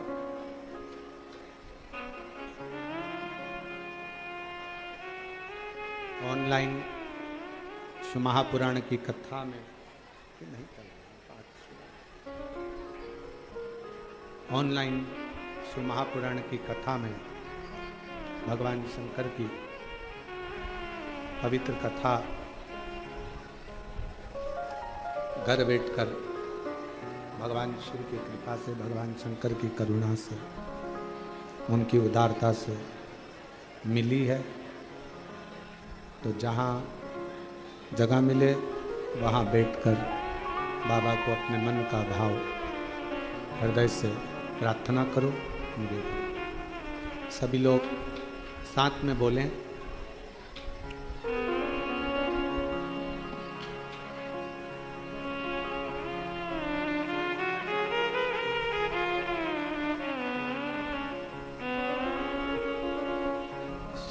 Speaker 1: ऑनलाइन महापुराण की कथा में नहीं कर ऑनलाइन महापुराण की कथा में भगवान शंकर की पवित्र कथा घर बैठकर भगवान शिव की कृपा से, भगवान शंकर की करुणा से, उनकी उदारता से मिली है। तो जहाँ जगह मिले वहाँ बैठकर बाबा को अपने मन का भाव हृदय से प्रार्थना करो। सभी लोग साथ में बोलें,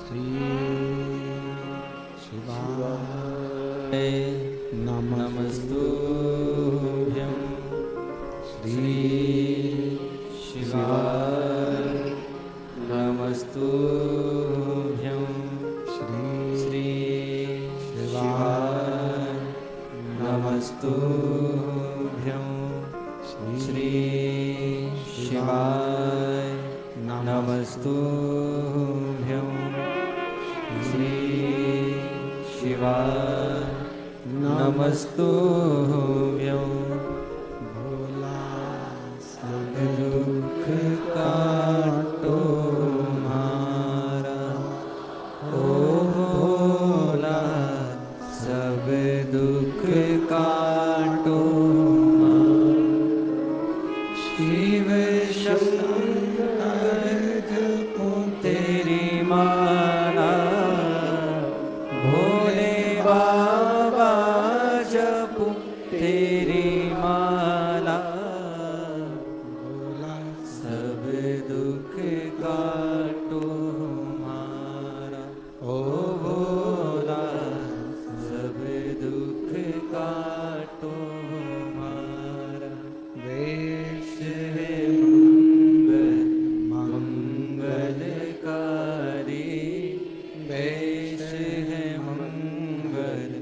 Speaker 1: श्री शिवाय
Speaker 2: नमस्तुभ्यं श्री शिवाय नमस्तुभ्यं श्री शिवाय नमस्तुभ्यं श्री शिवाय नमस्तुभ्यं श्री शिवाय नमस्तुभ्यं
Speaker 1: भोला
Speaker 2: सब दुख काटो हमारा ओ भोला सब दुख काटो शिव शंकर जपो तेरी माला भोले बाबा जपो तेरी माला
Speaker 1: भोला
Speaker 2: सब दुख काटो हमारा ओ भोला सब दुख काटो हमारा
Speaker 1: वेश
Speaker 2: है मंगलकारी वेश है मंगलकारी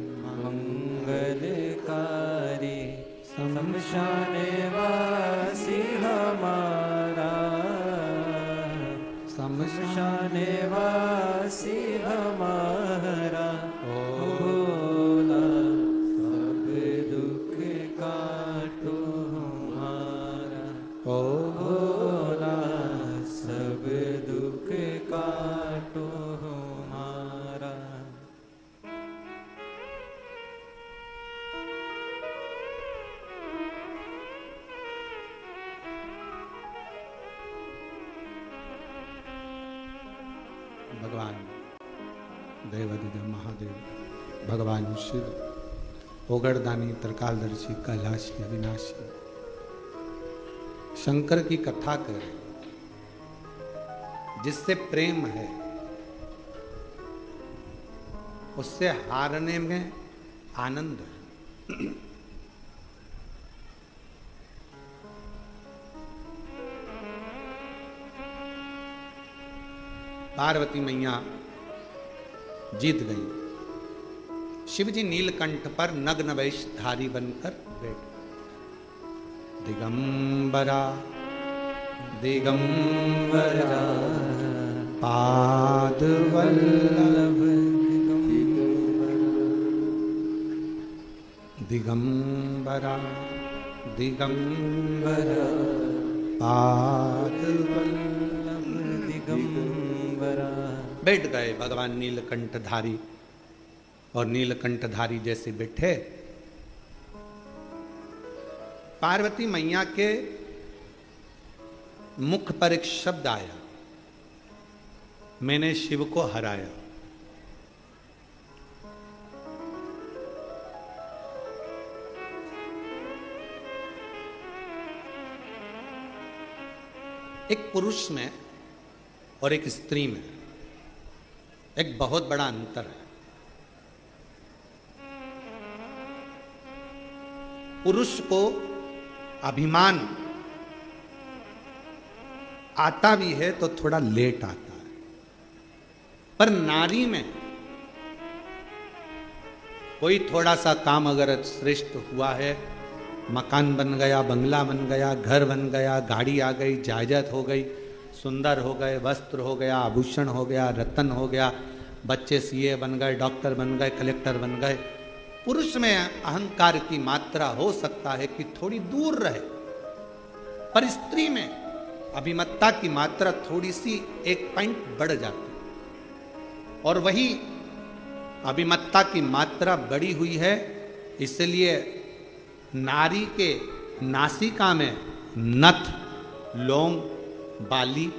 Speaker 2: शमशान वासी हमारा शमशान वासी हमारा ओ भोला सब दुख काटो हमारा
Speaker 1: ओ
Speaker 2: भोला सब दुख काटो हमारा
Speaker 1: भगवान देवाधिदेव महादेव भगवान शिव ओगरदानी त्रिकालदर्शी कैलाशी अविनाशी शंकर की कथा कर जिससे प्रेम है उससे हारने में आनंद है। पार्वती मैया जीत गई। शिवजी नीलकंठ पर नग्न वेशधारी बनकर बैठे। दिगंबरा दिगंबरा पादवल्लभ दिगंबरा दिगंबरा पादवल्लभ
Speaker 2: दिगंबरा
Speaker 1: बैठ गए भगवान नीलकंठधारी। और नीलकंठधारी जैसे बैठे पार्वती मैया के मुख पर एक शब्द आया, मैंने शिव को हराया। एक पुरुष में और एक स्त्री में एक बहुत बड़ा अंतर है। पुरुष को अभिमान आता भी है तो थोड़ा लेट आता है, पर नारी में कोई थोड़ा सा काम अगर श्रेष्ठ हुआ है, मकान बन गया, बंगला बन गया, घर बन गया, गाड़ी आ गई, जायदाद हो गई, सुंदर हो गए, वस्त्र हो गया, आभूषण हो गया, रत्न हो गया, बच्चे सीए बन गए, डॉक्टर बन गए, कलेक्टर बन गए, पुरुष में अहंकार की मात्रा हो सकता है कि थोड़ी दूर रहे, पर स्त्री में अभिमत्ता की मात्रा थोड़ी सी एक पॉइंट बढ़ जाती है। और वही अभिमत्ता की मात्रा बढ़ी हुई है, इसलिए नारी के नासिका में नथ, लौंग, बाली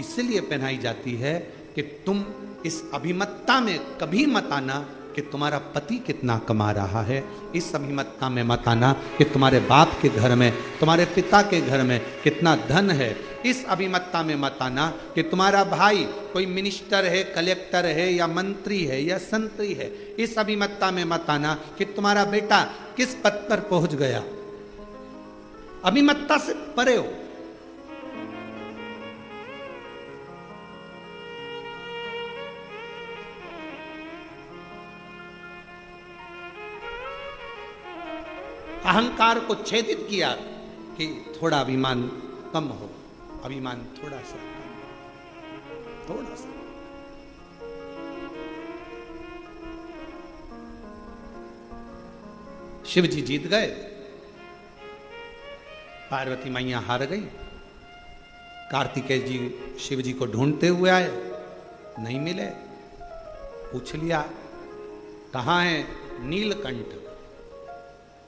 Speaker 1: इसलिए पहनाई जाती है कि तुम इस अभिमत्ता में कभी मत आना कि तुम्हारा पति कितना कमा रहा है। इस अभिमतता में मत आना कि तुम्हारे बाप के घर में, तुम्हारे पिता के घर में कितना धन है। इस अभिमतता में मत आना कि तुम्हारा भाई कोई मिनिस्टर है, कलेक्टर है, या मंत्री है, या संतरी है। इस अभिमतता में मत आना कि तुम्हारा बेटा किस पद पर पहुंच गया। अभिमतता से परे हो। अहंकार को छेदित किया कि थोड़ा अभिमान कम हो, अभिमान थोड़ा सा कम, थोड़ा सा। शिव जी जीत गए, पार्वती मैया हार गई। कार्तिकेय जी शिव जी को ढूंढते हुए आए, नहीं मिले। पूछ लिया कहां है नीलकंठ।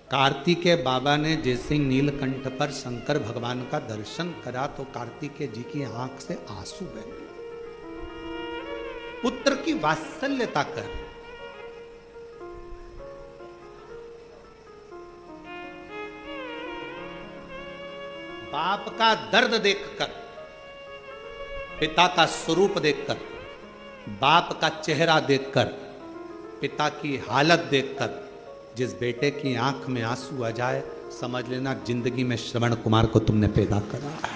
Speaker 1: कार्तिकेय बाबा ने जैसे नीलकंठ पर शंकर भगवान का दर्शन करा तो कार्तिकेय जी की आंख से आंसू बह गए। पुत्र की वात्सल्यता कर, बाप का दर्द देखकर, पिता का स्वरूप देखकर, बाप का चेहरा देखकर, पिता की हालत देखकर जिस बेटे की आंख में आंसू आ जाए, समझ लेना जिंदगी में श्रवण कुमार को तुमने पैदा करा है।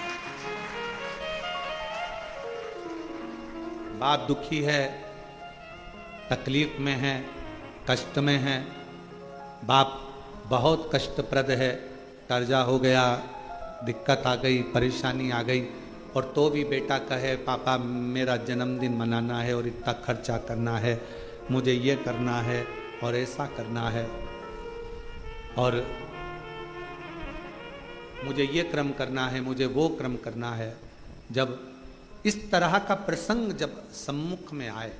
Speaker 1: बाप दुखी है, तकलीफ में है, कष्ट में है, बाप बहुत कष्टप्रद है, कर्जा हो गया, दिक्कत आ गई, परेशानी आ गई, और तो भी बेटा कहे पापा मेरा जन्मदिन मनाना है और इतना खर्चा करना है, मुझे ये करना है और ऐसा करना है, और मुझे ये क्रम करना है, मुझे वो क्रम करना है। जब इस तरह का प्रसंग जब सम्मुख में आए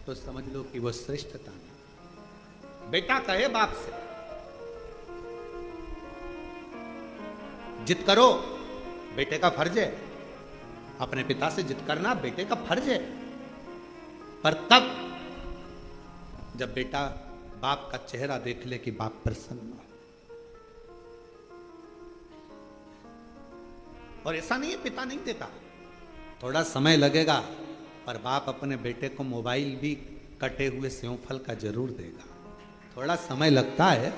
Speaker 1: तो समझ लो कि वो श्रेष्ठता नहीं। बेटा कहे बाप से जिद करो, बेटे का फर्ज है, अपने पिता से जिद करना बेटे का फर्ज है, पर तब जब बेटा बाप का चेहरा देख ले कि बाप प्रसन्न हो। और ऐसा नहीं है पिता नहीं देता, थोड़ा समय लगेगा, पर बाप अपने बेटे को मोबाइल भी कटे हुए सेव फल का जरूर देगा। थोड़ा समय लगता है,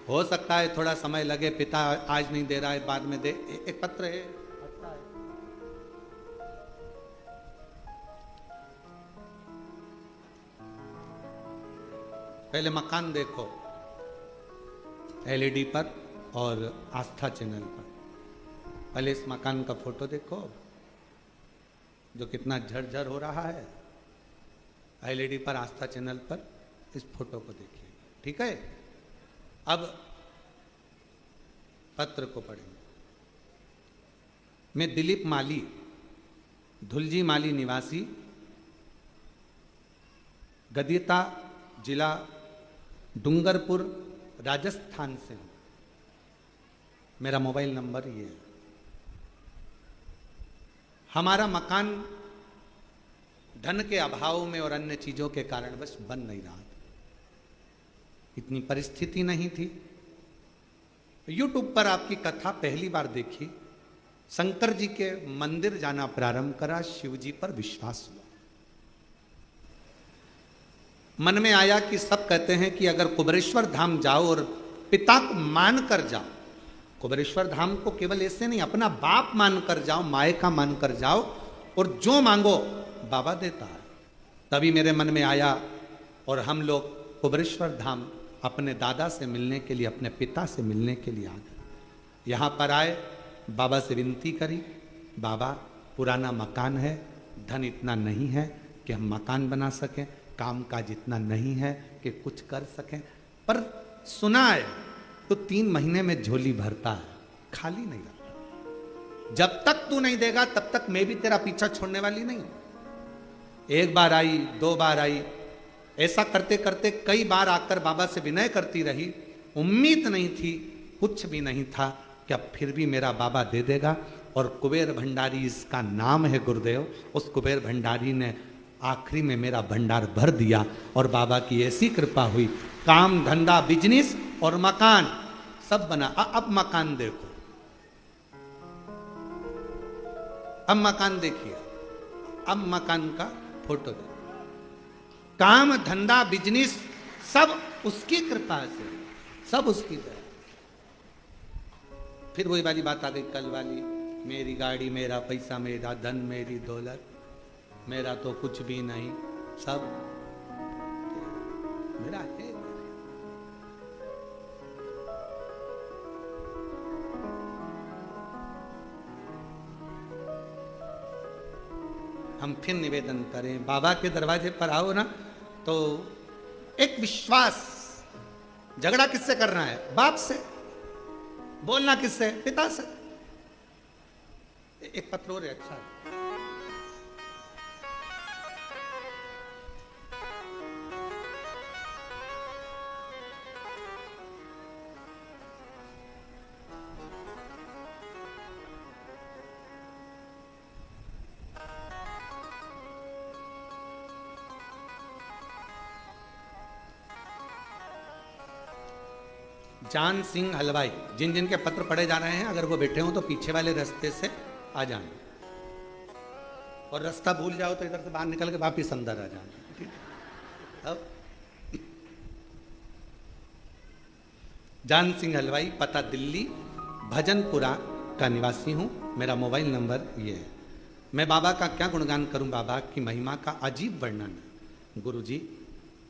Speaker 1: हो सकता है थोड़ा समय लगे, पिता आज नहीं दे रहा है बाद में दे। एक पत्र है, पहले मकान देखो एलईडी पर और आस्था चैनल पर। पहले इस मकान का फोटो देखो जो कितना झरझर हो रहा है, एलईडी पर आस्था चैनल पर इस फोटो को देखिए, ठीक है। अब पत्र को पढ़ेंगे। मैं दिलीप माली, धुलजी माली निवासी, गदियता जिला डूंगरपुर राजस्थान से हूं। मेरा मोबाइल नंबर ये है। हमारा मकान धन के अभाव में और अन्य चीजों के कारण बस बन नहीं रहा था, इतनी परिस्थिति नहीं थी। यूट्यूब पर आपकी कथा पहली बार देखी, शंकर जी के मंदिर जाना प्रारंभ करा, शिव जी पर विश्वास हुआ। मन में आया कि सब कहते हैं कि अगर कुबेरेश्वर धाम जाओ और पिता को मान कर जाओ, कुबेरेश्वर धाम को केवल ऐसे नहीं, अपना बाप मान कर जाओ, माए का मान कर जाओ, और जो मांगो बाबा देता है। तभी मेरे मन में आया और हम लोग कुबेरेश्वर धाम अपने दादा से मिलने के लिए, अपने पिता से मिलने के लिए आ गए। यहाँ पर आए, बाबा से विनती करी, बाबा पुराना मकान है, धन इतना नहीं है कि हम मकान बना सकें, काम काज इतना नहीं है कि कुछ कर सकें, पर सुना है तो 3 महीने में झोली भरता है, खाली नहीं रहता। जब तक तू नहीं देगा तब तक मैं भी तेरा पीछा छोड़ने वाली नहीं। एक बार आई, 2 बार आई, ऐसा करते करते कई बार आकर बाबा से विनय करती रही। उम्मीद नहीं थी, कुछ भी नहीं था कि अब फिर भी मेरा बाबा दे देगा। और कुबेर भंडारी इसका नाम है गुरुदेव। उस कुबेर भंडारी ने आखिरी में मेरा भंडार भर दिया और बाबा की ऐसी कृपा हुई, काम धंधा बिजनेस और मकान सब बना। अब मकान देखो, अब मकान देखिए, अब मकान का फोटो देखो। काम धंधा बिजनेस सब उसकी कृपा से, सब उसकी दया। फिर वही वाली बात आ गई कल वाली, मेरी गाड़ी मेरा पैसा मेरा धन मेरी दौलत, मेरा तो कुछ भी नहीं, सब मेरा है। हम फिर निवेदन करें, बाबा के दरवाजे पर आओ ना तो एक विश्वास। झगड़ा किससे करना है? बाप से। बोलना किससे? पिता से। एक पत्र और है, अच्छा जान सिंह हलवाई, जिन जिन के पत्र पढ़े जा रहे हैं अगर वो बैठे हो तो पीछे वाले रास्ते से आ जाना, और रास्ता भूल जाओ तो इधर से बाहर निकल के वापिस अंदर आ जाना। अब जान सिंह हलवाई, पता दिल्ली भजनपुरा का निवासी हूं, मेरा मोबाइल नंबर ये है। मैं बाबा का क्या गुणगान करूं, बाबा की महिमा का अजीब वर्णन। गुरुजी,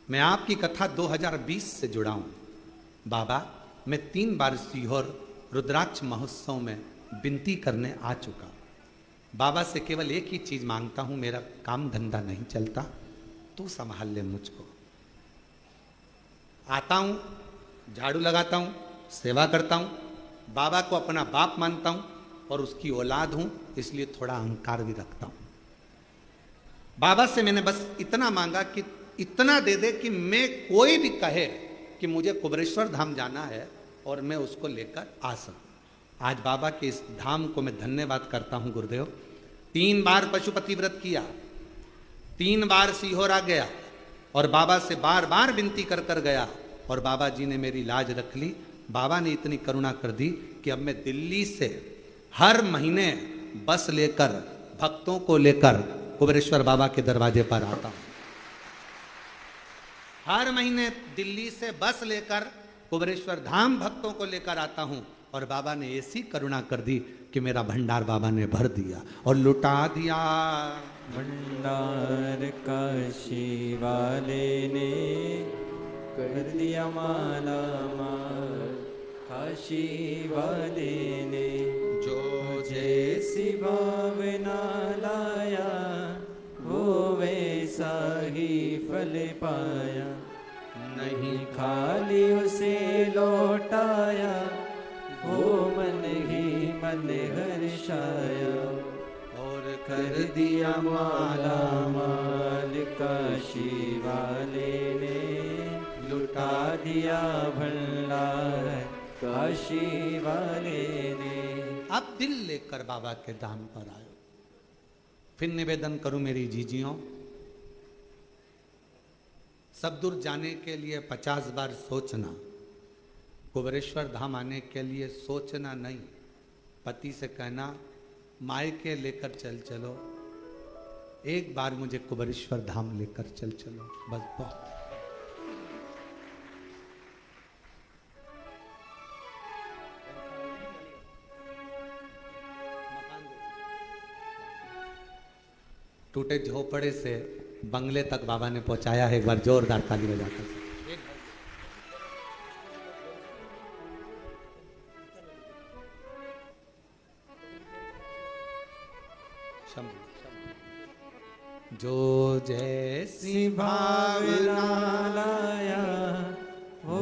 Speaker 1: मैं आपकी कथा 2020 से जुड़ा हूं। बाबा, मैं 3 बार सीहोर रुद्राक्ष महोत्सव में विनती करने आ चुका। बाबा से केवल एक ही चीज मांगता हूं, मेरा काम धंधा नहीं चलता, तू संभाल ले मुझको। आता हूं, झाड़ू लगाता हूं, सेवा करता हूं, बाबा को अपना बाप मानता हूं और उसकी औलाद हूं, इसलिए थोड़ा अहंकार भी रखता हूं। बाबा से मैंने बस इतना मांगा कि इतना दे दे कि मैं, कोई भी कहे कि मुझे कुबरेश्वर धाम जाना है और मैं उसको लेकर आ सकूं। आज बाबा के इस धाम को मैं धन्यवाद करता हूं गुरुदेव। 3 बार पशुपति व्रत किया, 3 बार सीहोर आ गया और बाबा से बार बार विनती कर कर गया और बाबा जी ने मेरी लाज रख ली। बाबा ने इतनी करुणा कर दी कि अब मैं दिल्ली से हर महीने बस लेकर, भक्तों को लेकर कुबरेश्वर बाबा के दरवाजे पर आता हूं। हर महीने दिल्ली से बस लेकर कुबरेश्वर धाम भक्तों को लेकर आता हूं और बाबा ने ऐसी करुणा कर दी कि मेरा भंडार बाबा ने भर दिया और लुटा दिया।
Speaker 2: भंडार काशी वाले ने कर दिया माला माल, काशी वाले ने जो जैसी भावना लाया वो वैसा ही फल पाया। नहीं खाली उसे लौटाया, वो मन ही मन हर्षाया और कर दिया माला माल। काशी वाले ने लुटा दिया भंडार, काशी वाले ने।
Speaker 1: अब दिल लेकर बाबा के धाम पर आयो। फिर निवेदन करूं मेरी जीजियों, सब दूर जाने के लिए 50 बार सोचना, कुबरेश्वर धाम आने के लिए सोचना नहीं। पति से कहना मायके लेकर चल चलो, एक बार मुझे कुबरेश्वर धाम लेकर चल चलो, बस बहुत। टूटे झोपड़े से बंगले तक बाबा ने पहुंचाया है। एक बार जोरदार ताली बजाकर। जो जैसी
Speaker 2: भावना लाया वो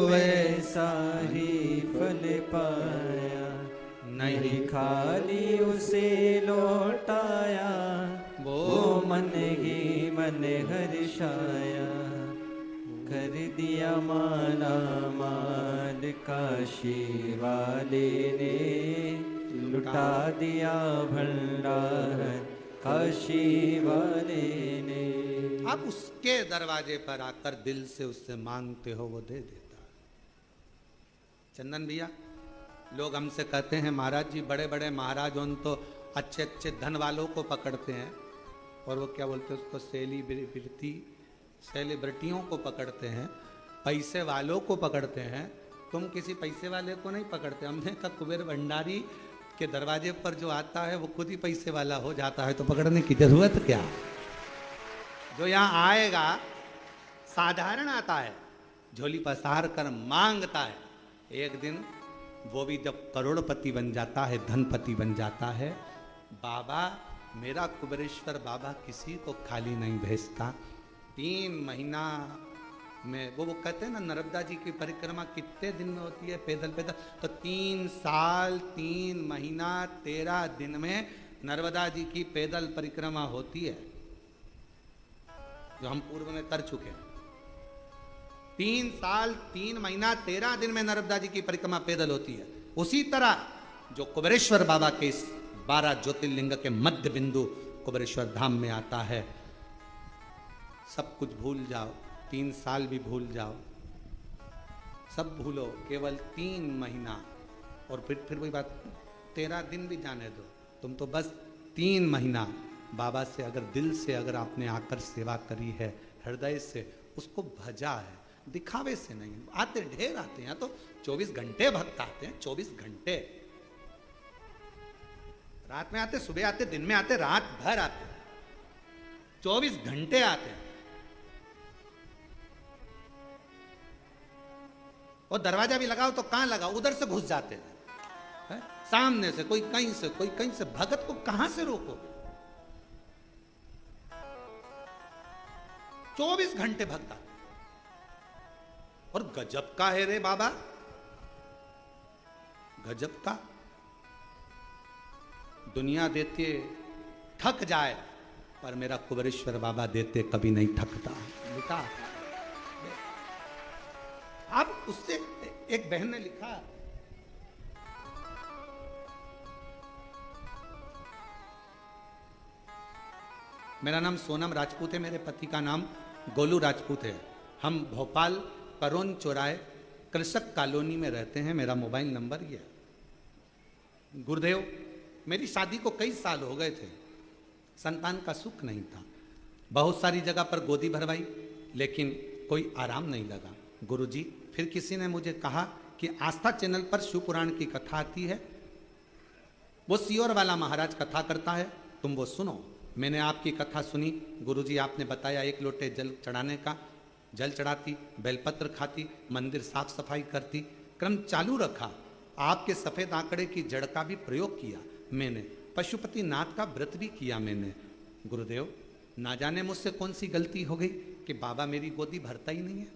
Speaker 2: वैसा ही फल पाया। नहीं खाली उसे लौटाया, वो मन ही मन हर्षाया। कर दिया माला माल, काशी वाले ने लुटा दिया भंडार, काशी वाले ने।
Speaker 1: आप उसके दरवाजे पर आकर दिल से उससे मांगते हो, वो दे देता है। चंदन भैया, लोग हमसे कहते हैं महाराज जी, बड़े बड़े महाराज उन तो अच्छे अच्छे धन वालों को पकड़ते हैं, और वो क्या बोलते हैं उसको, सेलिब्रिटियों को पकड़ते हैं, पैसे वालों को पकड़ते हैं। तुम किसी पैसे वाले को नहीं पकड़ते। हमने कहा कुबेर भंडारी के दरवाजे पर जो आता है वो खुद ही पैसे वाला हो जाता है, तो पकड़ने की जरूरत क्या। जो यहाँ आएगा साधारण आता है, झोली पसार कर मांगता है, एक दिन वो भी जब करोड़पति बन जाता है, धनपति बन जाता है। बाबा, मेरा कुबेरेश्वर बाबा किसी को खाली नहीं भेजता। 3 महीना में वो कहते हैं ना, नर्मदा जी की परिक्रमा कितने दिन में होती है पैदल पैदल, तो 3 साल 3 महीना 13 दिन में नर्मदा जी की पैदल परिक्रमा होती है, जो हम पूर्व में कर चुके हैं। 3 साल 3 महीना 13 दिन में नर्मदा जी की परिक्रमा पैदल होती है। उसी तरह जो कुबेरेश्वर बाबा के इस 12 ज्योतिर्लिंग के मध्य बिंदु कुबेरेश्वर धाम में आता है, सब कुछ भूल जाओ, 3 साल भी भूल जाओ, सब भूलो, केवल 3 महीना, और फिर वही बात, 13 दिन भी जाने दो, तुम तो बस 3 महीना बाबा से अगर दिल से अगर आपने आकर सेवा करी है, हृदय से उसको भजा है, दिखावे से नहीं। आते ढेर आते हैं, तो 24 घंटे भक्त आते हैं, 24 घंटे, रात में आते, सुबह आते, दिन में आते, रात भर आते, 24 घंटे आते हैं। और दरवाजा भी लगाओ तो कहां लगाओ, उधर से घुस जाते हैं, सामने से कोई कहीं से, कोई कहीं से। भगत को कहां से रोको? 24 घंटे भक्त आते। और गजब का है रे बाबा, गजब का। दुनिया देते थक जाए, पर मेरा कुबेरेश्वर बाबा देते कभी नहीं थकता। लिखा अब उससे एक बहन ने लिखा, मेरा नाम सोनम राजपूत है, मेरे पति का नाम गोलू राजपूत है। हम भोपाल करोन चौराहे कृषक कॉलोनी में रहते हैं। मेरा मोबाइल नंबर ये है। गुरुदेव, मेरी शादी को कई साल हो गए थे, संतान का सुख नहीं था, बहुत सारी जगह पर गोदी भरवाई, लेकिन कोई आराम नहीं लगा। गुरुजी, फिर किसी ने मुझे कहा कि आस्था चैनल पर शिव पुराण की कथा आती है, वो सियोर वाला महाराज कथा करता है, तुम वो सुनो। मैंने आपकी कथा सुनी। गुरुजी, आपने बताया 1 लोटे जल चढ़ाने का, जल चढ़ाती, बेलपत्र खाती, मंदिर साफ सफाई करती, क्रम चालू रखा। आपके सफेद आंकड़े की जड़ का भी प्रयोग किया मैंने, पशुपति नाथ का व्रत भी किया मैंने। गुरुदेव, ना जाने मुझसे कौन सी गलती हो गई कि बाबा मेरी गोदी भरता ही नहीं है।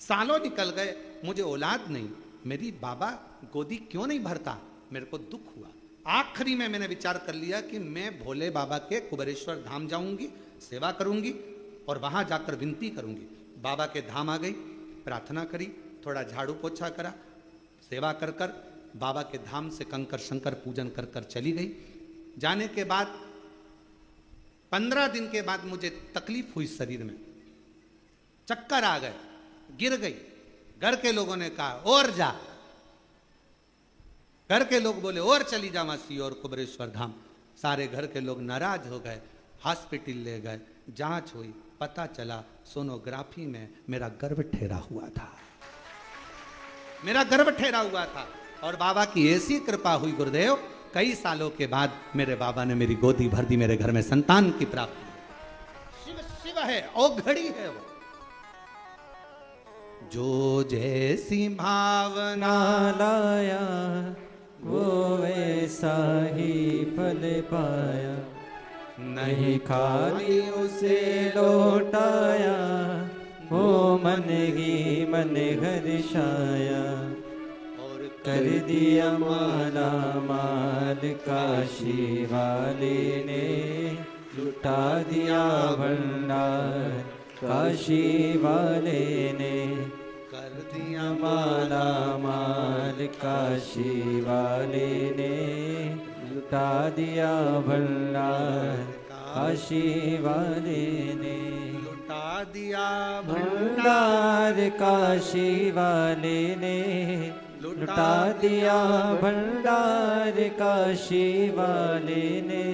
Speaker 1: सालों निकल गए, मुझे औलाद नहीं, मेरी बाबा गोदी क्यों नहीं भरता? मेरे को दुख हुआ। आखिरी में मैंने विचार कर लिया कि मैं भोले बाबा के कुबेरेश्वर धाम जाऊंगी, सेवा करूंगी और वहां जाकर विनती करूंगी। बाबा के धाम आ गई, प्रार्थना करी, थोड़ा झाड़ू पोछा करा, सेवा कर कर बाबा के धाम से कंकर शंकर पूजन कर कर चली गई। जाने के बाद 15 दिन के बाद मुझे तकलीफ हुई शरीर में, चक्कर आ गए, गिर गई। घर के लोगों ने कहा और जा, घर के लोग बोले और चली जा मासी और कुबेरेश्वर धाम। सारे घर के लोग नाराज हो गए, हॉस्पिटल ले गए, जांच हुई, पता चला सोनोग्राफी में मेरा गर्भ ठहरा हुआ था, मेरा गर्भ ठहरा हुआ था। और बाबा की ऐसी कृपा हुई गुरुदेव, कई सालों के बाद मेरे बाबा ने मेरी गोदी भर दी, मेरे घर में संतान की प्राप्ति। शिव शिव है, औघड़ी है वो। जो जैसी भावना
Speaker 2: लाया वो वैसा ही फल पाया, नहीं खाली उसे लौटाया, वो मन ही मन हर्षाया। और कर दिया माला माल काशी वाले ने, लुटा दिया भंडार काशी वाले ने। कर दिया माला माल काशी वाले ने, लुटा दिया भंडार काशी वाले ने।
Speaker 1: दिया
Speaker 2: भंडार काशी वाले ने लुटा दिया भंडार काशी वाले ने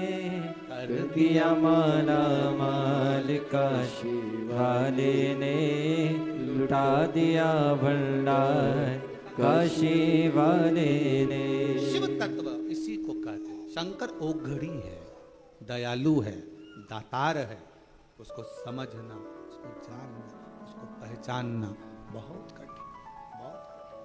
Speaker 2: कर दिया माला माल काशी वाले ने लुटा दिया भंडार काशी वाले ने।
Speaker 1: शिव तत्व इसी को कहते हैं। शंकर ओघड़ी है, दयालु है, दातार है। उसको समझना, उसको जानना, उसको पहचानना बहुत कठिन, बहुत कठिन।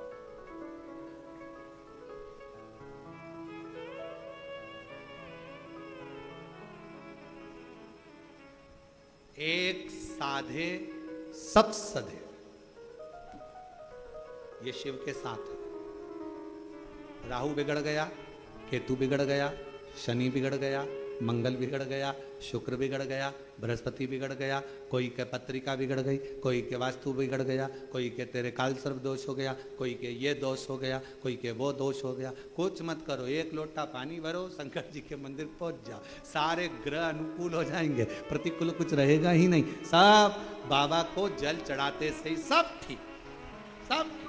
Speaker 1: एक साधे सब सधे, ये शिव के साथ है। राहु बिगड़ गया, केतु बिगड़ गया, शनि बिगड़ गया, मंगल बिगड़ गया, शुक्र बिगड़ गया, बृहस्पति बिगड़ गया, कोई के पत्रिका बिगड़ गई, कोई के वास्तु बिगड़ गया, कोई के तेरे काल सर्प दोष हो गया, कोई के ये दोष हो गया, कोई के वो दोष हो गया। कुछ मत करो, एक लोटा पानी भरो, शंकर जी के मंदिर पहुंच जाओ, सारे ग्रह अनुकूल हो जाएंगे, प्रतिकूल कुछ रहेगा ही नहीं। सब बाबा को जल चढ़ाते से ही सब ठीक, सब ठीक।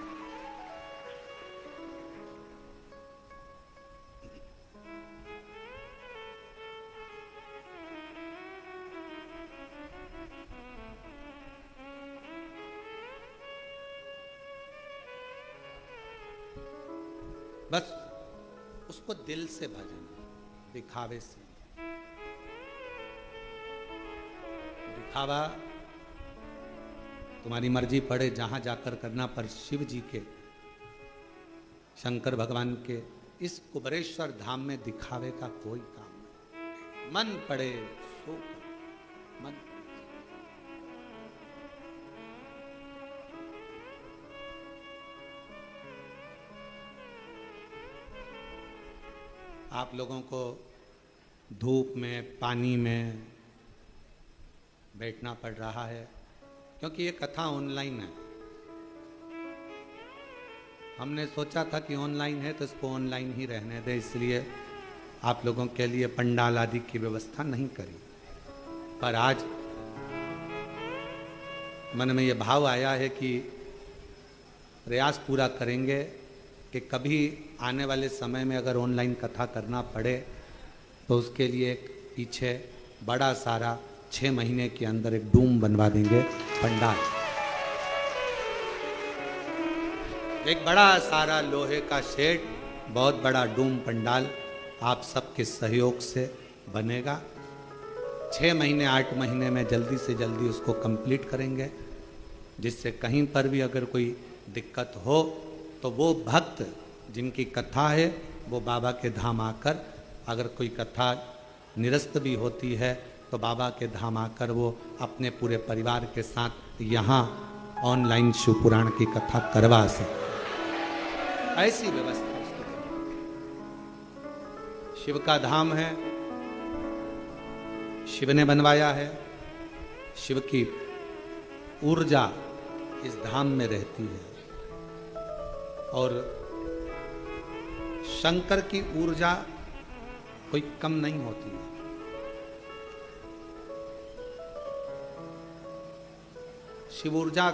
Speaker 1: बस उसको दिल से भजन, दिखावे से। दिखावा तुम्हारी मर्जी पड़े जहां जाकर करना, पर शिव जी के, शंकर भगवान के इस कुबरेश्वर धाम में दिखावे का कोई काम नहीं। मन पड़े सो मन। आप लोगों को धूप में, पानी में बैठना पड़ रहा है क्योंकि ये कथा ऑनलाइन है। हमने सोचा था कि ऑनलाइन है तो इसको ऑनलाइन ही रहने दे, इसलिए आप लोगों के लिए पंडाल आदि की व्यवस्था नहीं करी। पर आज मन में ये भाव आया है कि प्रयास पूरा करेंगे कि कभी आने वाले समय में अगर ऑनलाइन कथा करना पड़े तो उसके लिए एक पीछे बड़ा सारा 6 महीने के अंदर एक डूम बनवा देंगे पंडाल। एक बड़ा सारा लोहे का शेड, बहुत बड़ा डूम पंडाल आप सबके सहयोग से बनेगा। 6 महीने 8 महीने में जल्दी से जल्दी उसको कंप्लीट करेंगे, जिससे कहीं पर भी अगर कोई दिक्कत हो तो वो भक्त जिनकी कथा है वो बाबा के धाम आकर, अगर कोई कथा निरस्त भी होती है तो बाबा के धाम आकर वो अपने पूरे परिवार के साथ यहाँ ऑनलाइन शिव पुराण की कथा करवा सकते। ऐसी व्यवस्था उसको देनी। शिव का धाम है, शिव ने बनवाया है, शिव की ऊर्जा इस धाम में रहती है और शंकर की ऊर्जा कोई कम नहीं होती है। शिव ऊर्जा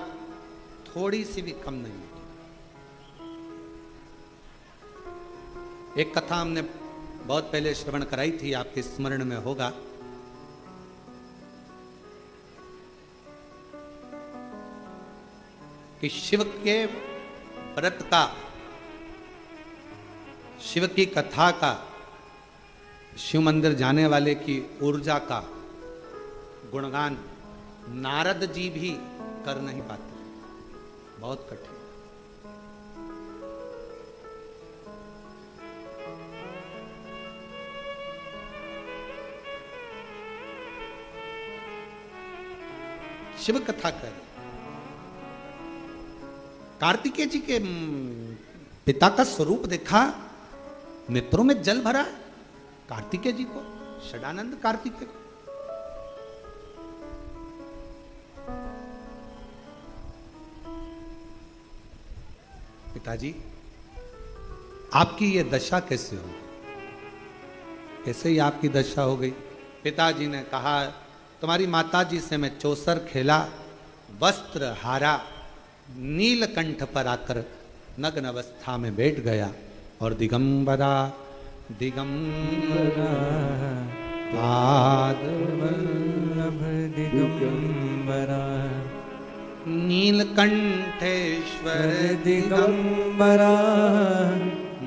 Speaker 1: थोड़ी सी भी कम नहीं होती। एक कथा हमने बहुत पहले श्रवण कराई थी, आपके स्मरण में होगा। कि शिव के व्रत का, शिव की कथा का, शिव मंदिर जाने वाले की ऊर्जा का गुणगान नारद जी भी कर नहीं पाते, बहुत कठिन। शिव कथा कर, कार्तिकेय जी के पिता का स्वरूप देखा, नेत्रों में जल भरा कार्तिकेय जी को, षडानंद कार्तिकेय। पिताजी आपकी ये दशा कैसे हो, कैसे ही आपकी दशा हो गई? पिताजी ने कहा तुम्हारी माताजी से मैं चौसर खेला वस्त्र हारा नीलकंठ पर आकर नग्न अवस्था में बैठ गया और दिगंबरा दिगंबरा पाद
Speaker 2: वल्लभ दिगंबरा
Speaker 1: नीलकंठेश्वर
Speaker 2: दिगंबरा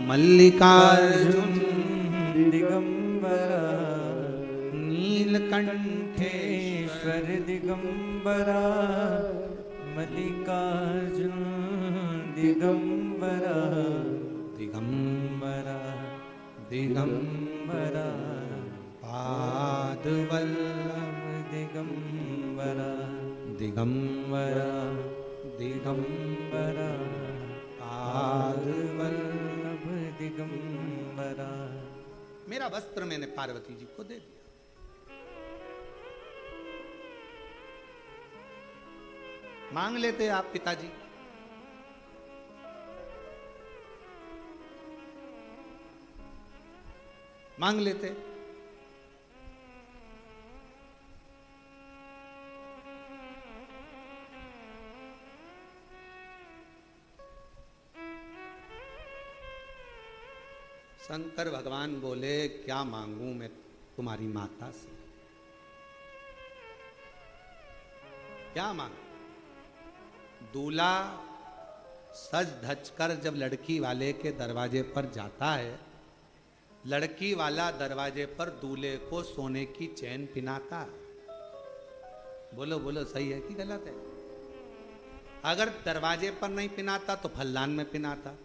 Speaker 1: मल्लिकार्जुन
Speaker 2: दिगंबरा
Speaker 1: नीलकंठेश्वर
Speaker 2: ईश्वर दिगंबरा मल्लिकार्जुन दिगंबरा
Speaker 1: दिगंबरा
Speaker 2: दिगंबरा
Speaker 1: पाद वल्लभ
Speaker 2: दिगंबरा
Speaker 1: दिगंबरा
Speaker 2: दिगंबरा
Speaker 1: पाद
Speaker 2: वल्लभ दिगंबरा।
Speaker 1: मेरा वस्त्र मैंने पार्वती जी को दे दिया। मांग लेते आप पिताजी। मांग लेते। शंकर भगवान बोले क्या मांगू मैं तुम्हारी माता से, क्या मांगू? दूल्हा सज धज कर जब लड़की वाले के दरवाजे पर जाता है, लड़की वाला दरवाजे पर दूल्हे को सोने की चैन पिनाता है। बोलो बोलो, सही है कि गलत है? अगर दरवाजे पर नहीं पिनाता तो फलदान में पिनाता,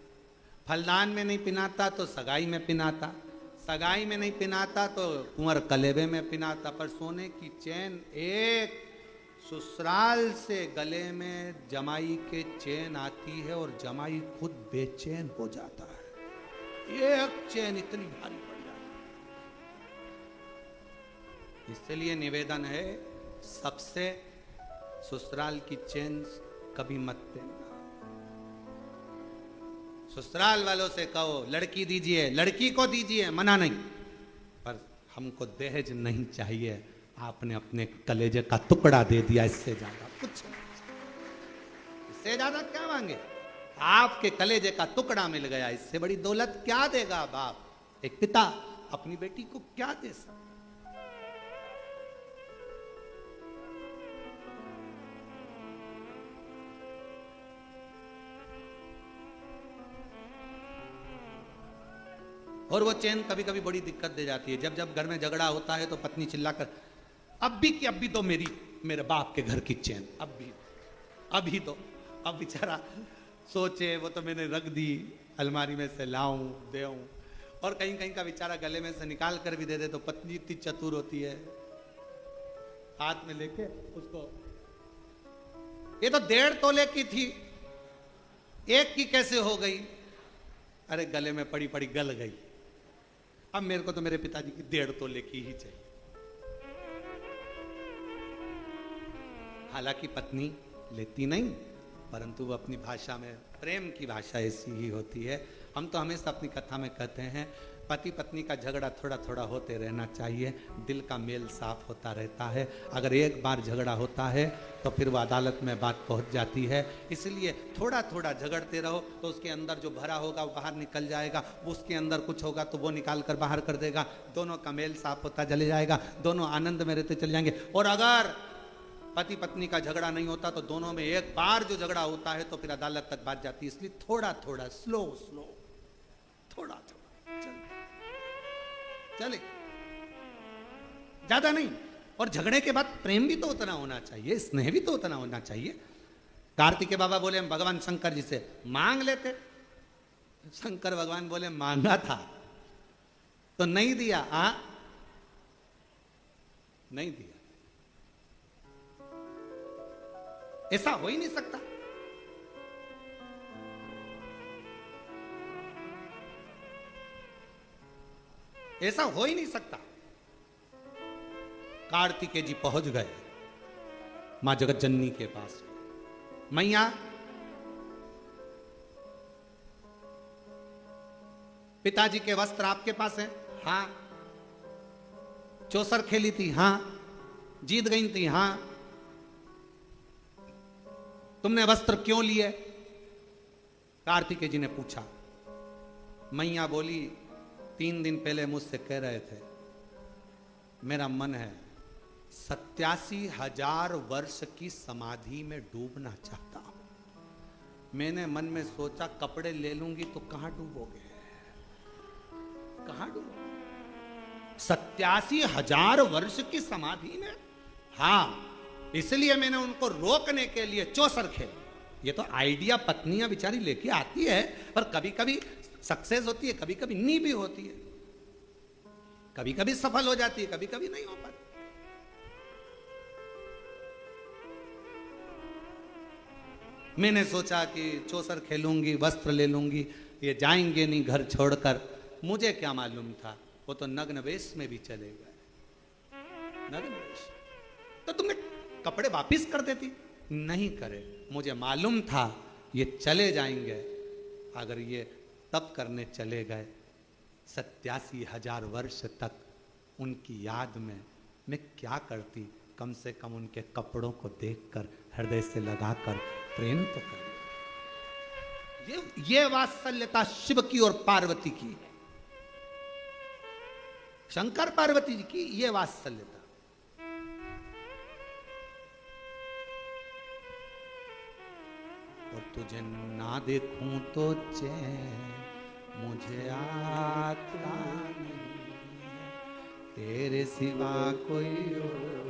Speaker 1: फलदान में नहीं पिनाता तो सगाई में पिनाता, सगाई में नहीं पिनाता तो कुंवर कलेबे में पिनाता। पर सोने की चैन एक ससुराल से गले में जमाई के चैन आती है और जमाई खुद बेचैन हो जाता है। एक चैन इतनी भारी पड़ जाती है। इसलिए निवेदन है सबसे, ससुराल की चैन कभी मत देना। ससुराल वालों से कहो लड़की दीजिए, लड़की को दीजिए, मना नहीं, पर हमको दहेज नहीं चाहिए। आपने अपने कलेजे का टुकड़ा दे दिया, इससे ज्यादा कुछ नहीं, इससे ज्यादा क्या मांगे? आपके कलेजे का टुकड़ा मिल गया, इससे बड़ी दौलत क्या देगा बाप? एक पिता अपनी बेटी को क्या दे सकता? और वो चैन कभी कभी बड़ी दिक्कत दे जाती है। जब जब घर में झगड़ा होता है तो पत्नी चिल्लाकर अब भी की अब भी तो मेरे बाप के घर की चैन, अभी तो। अब बेचारा सोचे वो तो मैंने रख दी अलमारी में से, लाऊं देऊं, और कहीं कहीं का बेचारा गले में से निकाल कर भी दे दे तो पत्नी इतनी चतुर होती है, हाथ में लेके उसको, ये तो 1.5 तोले की थी, एक की कैसे हो गई? अरे गले में पड़ी पड़ी गल गई। अब मेरे को तो मेरे पिताजी की 1.5 तोले की ही चाहिए। हालांकि पत्नी लेती नहीं, परंतु वो अपनी भाषा में, प्रेम की भाषा ऐसी ही होती है। हम तो हमेशा अपनी कथा में कहते हैं पति पत्नी का झगड़ा थोड़ा थोड़ा होते रहना चाहिए, दिल का मेल साफ होता रहता है। अगर एक बार झगड़ा होता है तो फिर वो अदालत में बात पहुंच जाती है। इसलिए थोड़ा थोड़ा झगड़ते रहो तो उसके अंदर जो भरा होगा वो बाहर निकल जाएगा, उसके अंदर कुछ होगा तो वो निकाल कर बाहर कर देगा, दोनों का मेल साफ होता चले जाएगा, दोनों आनंद में रहते चले जाएंगे। और अगर पति पत्नी का झगड़ा नहीं होता तो दोनों में एक बार जो झगड़ा होता है तो फिर अदालत तक बात जाती है। इसलिए थोड़ा थोड़ा, स्लो स्लो, थोड़ा थोड़ा चले, ज्यादा नहीं। और झगड़े के बाद प्रेम भी तो उतना होना चाहिए, स्नेह भी तो उतना होना चाहिए। कार्तिकेय बाबा बोले हम भगवान शंकर जी से मांग लेते, शंकर भगवान बोले मांगा था तो नहीं दिया, नहीं दिया। ऐसा हो ही नहीं सकता। ऐसा हो ही नहीं सकता। कार्तिकेय जी पहुंच गए मां जगत जननी के पास। मैया पिताजी के वस्त्र आपके पास हैं? हाँ। चौसर खेली थी? हाँ। जीत गई थी? हाँ। तुमने वस्त्र क्यों लिए? कार्तिकेय जी ने पूछा। मैया बोली, 3 दिन पहले मुझसे कह रहे थे, मेरा मन है 87,000 वर्ष की समाधि में डूबना चाहता हूं। मैंने मन में सोचा कपड़े ले लूंगी तो कहां डूबोगे, कहां डूबोगे? 87,000 वर्ष की समाधि में? हाँ, इसलिए मैंने उनको रोकने के लिए चौसर खेली। ये तो आइडिया पत्नियां बेचारी लेके आती है, पर कभी कभी सक्सेस होती है, कभी कभी नहीं भी होती है, कभी कभी सफल हो जाती है, कभी कभी नहीं हो पाती। मैंने सोचा कि चौसर खेलूंगी, वस्त्र ले लूंगी, ये जाएंगे नहीं घर छोड़कर। मुझे क्या मालूम था, वो तो नग्न वेश में भी चले गए। नग्न वेश तो तुमने कपड़े वापिस कर देती, नहीं करे। मुझे मालूम था ये चले जाएंगे। अगर ये तप करने चले गए 87,000 वर्ष तक, उनकी याद में मैं क्या करती? कम से कम उनके कपड़ों को देखकर, हृदय से लगाकर प्रेम तो कर। ये वात्सल्यता शिव की और पार्वती की, शंकर पार्वती जी की ये वात्सल्यता। और तुझे ना देखूं तो चैन मुझे आता नहीं, तेरे सिवा कोई और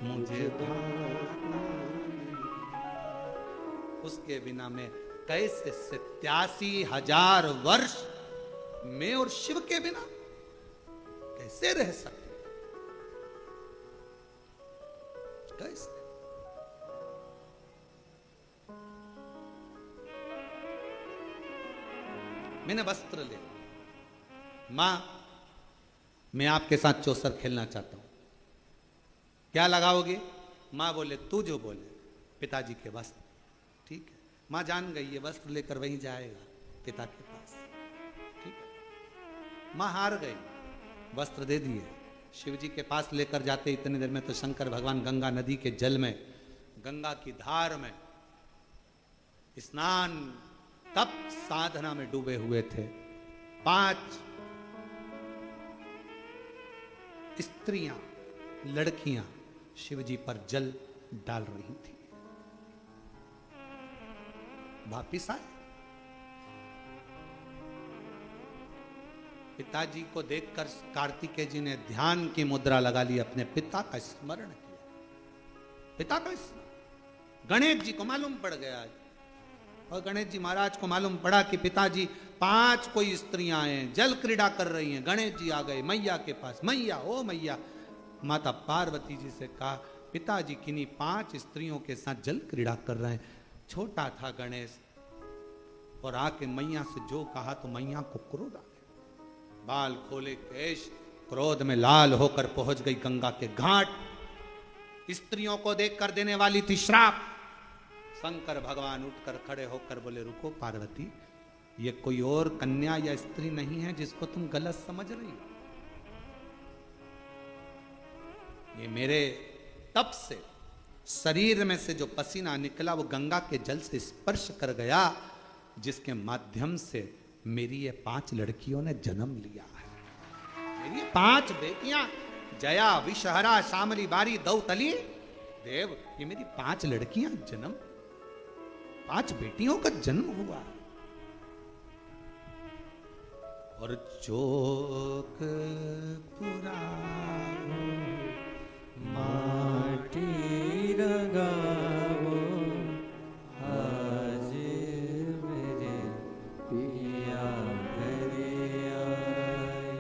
Speaker 1: मुझे भाता नहीं। उसके बिना मैं कैसे 87,000 वर्ष मैं और शिव के बिना कैसे रह सकते? कैसे? मैंने वस्त्र ले, मां मैं आपके साथ चौसर खेलना चाहता हूं, क्या लगाओगे? मां बोले तू जो बोले। पिताजी के वस्त्र, ठीक है। मां जान गई ये वस्त्र लेकर वहीं जाएगा पिता के पास, ठीक है। मां हार गई, वस्त्र दे दिए। शिव जी के पास लेकर जाते इतनी देर में तो शंकर भगवान गंगा नदी के जल में, गंगा की धार में स्नान तप साधना में डूबे हुए थे। 5 स्त्रियां, लड़कियां शिव जी पर जल डाल रही थी। वापिस आए, पिताजी को देखकर कार्तिकेय जी ने ध्यान की मुद्रा लगा ली, अपने पिता का स्मरण किया। पिता का स्मरण गणेश जी को मालूम पड़ गया, और गणेश जी महाराज को मालूम पड़ा कि पिताजी 5 कोई स्त्रियां हैं, जल क्रीड़ा कर रही हैं। गणेश जी आ गए मैया के पास। मैया, ओ मैया। माता पार्वती जी से कहा, पिताजी किन्हीं 5 स्त्रियों के साथ जल क्रीड़ा कर रहे हैं। छोटा था गणेश, और आके मैया से जो कहा तो मैया को क्रोध आ गया। बाल खोले केश, क्रोध में लाल होकर पहुंच गई गंगा के घाट। स्त्रियों को देखकर देने वाली थी श्राप। शंकर भगवान उठकर खड़े होकर बोले, रुको पार्वती, ये कोई और कन्या या स्त्री नहीं है जिसको तुम गलत समझ रही हो। ये मेरे तप से शरीर में से जो पसीना निकला वो गंगा के जल से स्पर्श कर गया, जिसके माध्यम से मेरी ये 5 लड़कियों ने जन्म लिया है। मेरी 5 बेटियां, जया, विषहरा, शामली, बारी, दौतली, देव, ये मेरी 5 लड़कियां जन्म, 5 बेटियों का जन्म हुआ। और चोक पुराओ
Speaker 2: माटी लगाओ, आज मेरे पिया घरे आए।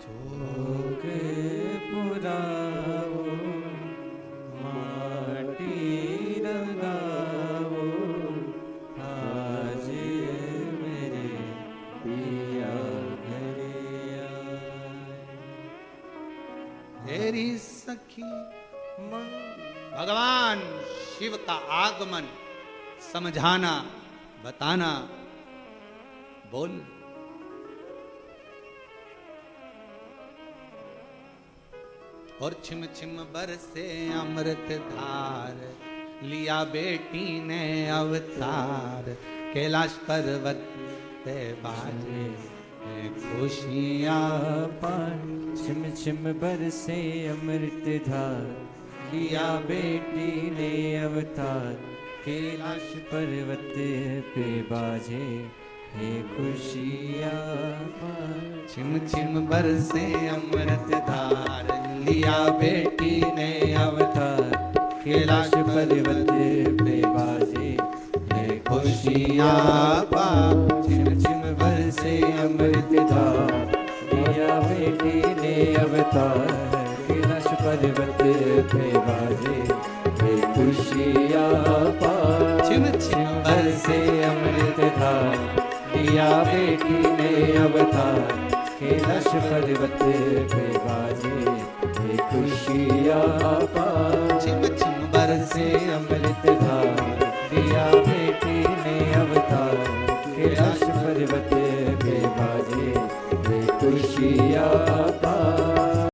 Speaker 2: चोक पुराओ माटी लगाओ, आज मेरे पिया घरे आए।
Speaker 1: तेरी सखी भगवान शिव का आगमन समझाना, बताना, बोल। और छिम छिम बरसे अमृत धार, लिया बेटी ने अवतार, कैलाश पर्वत पे बाजे खुशियाँ
Speaker 2: पार। छिम छिम बरसे अमृत धार, लिया बेटी ने अवतार, कैलाश पर्वत पे बाजे हे खुशियाँ पार।
Speaker 1: छिम छिम बरसे अमृत धार, लिया बेटी ने अवतार,
Speaker 2: कैलाश पर्वत पे बाजे हे
Speaker 1: खुशियाँ पार।
Speaker 2: छिम छिम बरसे अमृत धार, लिया बेटी ने अवतार, कैलाश पर्वत पे बाजे हे खुशियाँ पार।
Speaker 1: छिम छिम
Speaker 2: बरसे अमृत धार, लिया बेटी ने अवतार, कैलाश पर्वत पे बाजे हे खुशियाँ पार।
Speaker 1: छिम छिम
Speaker 2: बरसे अमृत धार, लिया बेटी ने अवतार, कैलाश पर्वत पे बाजे हे खुशियाँ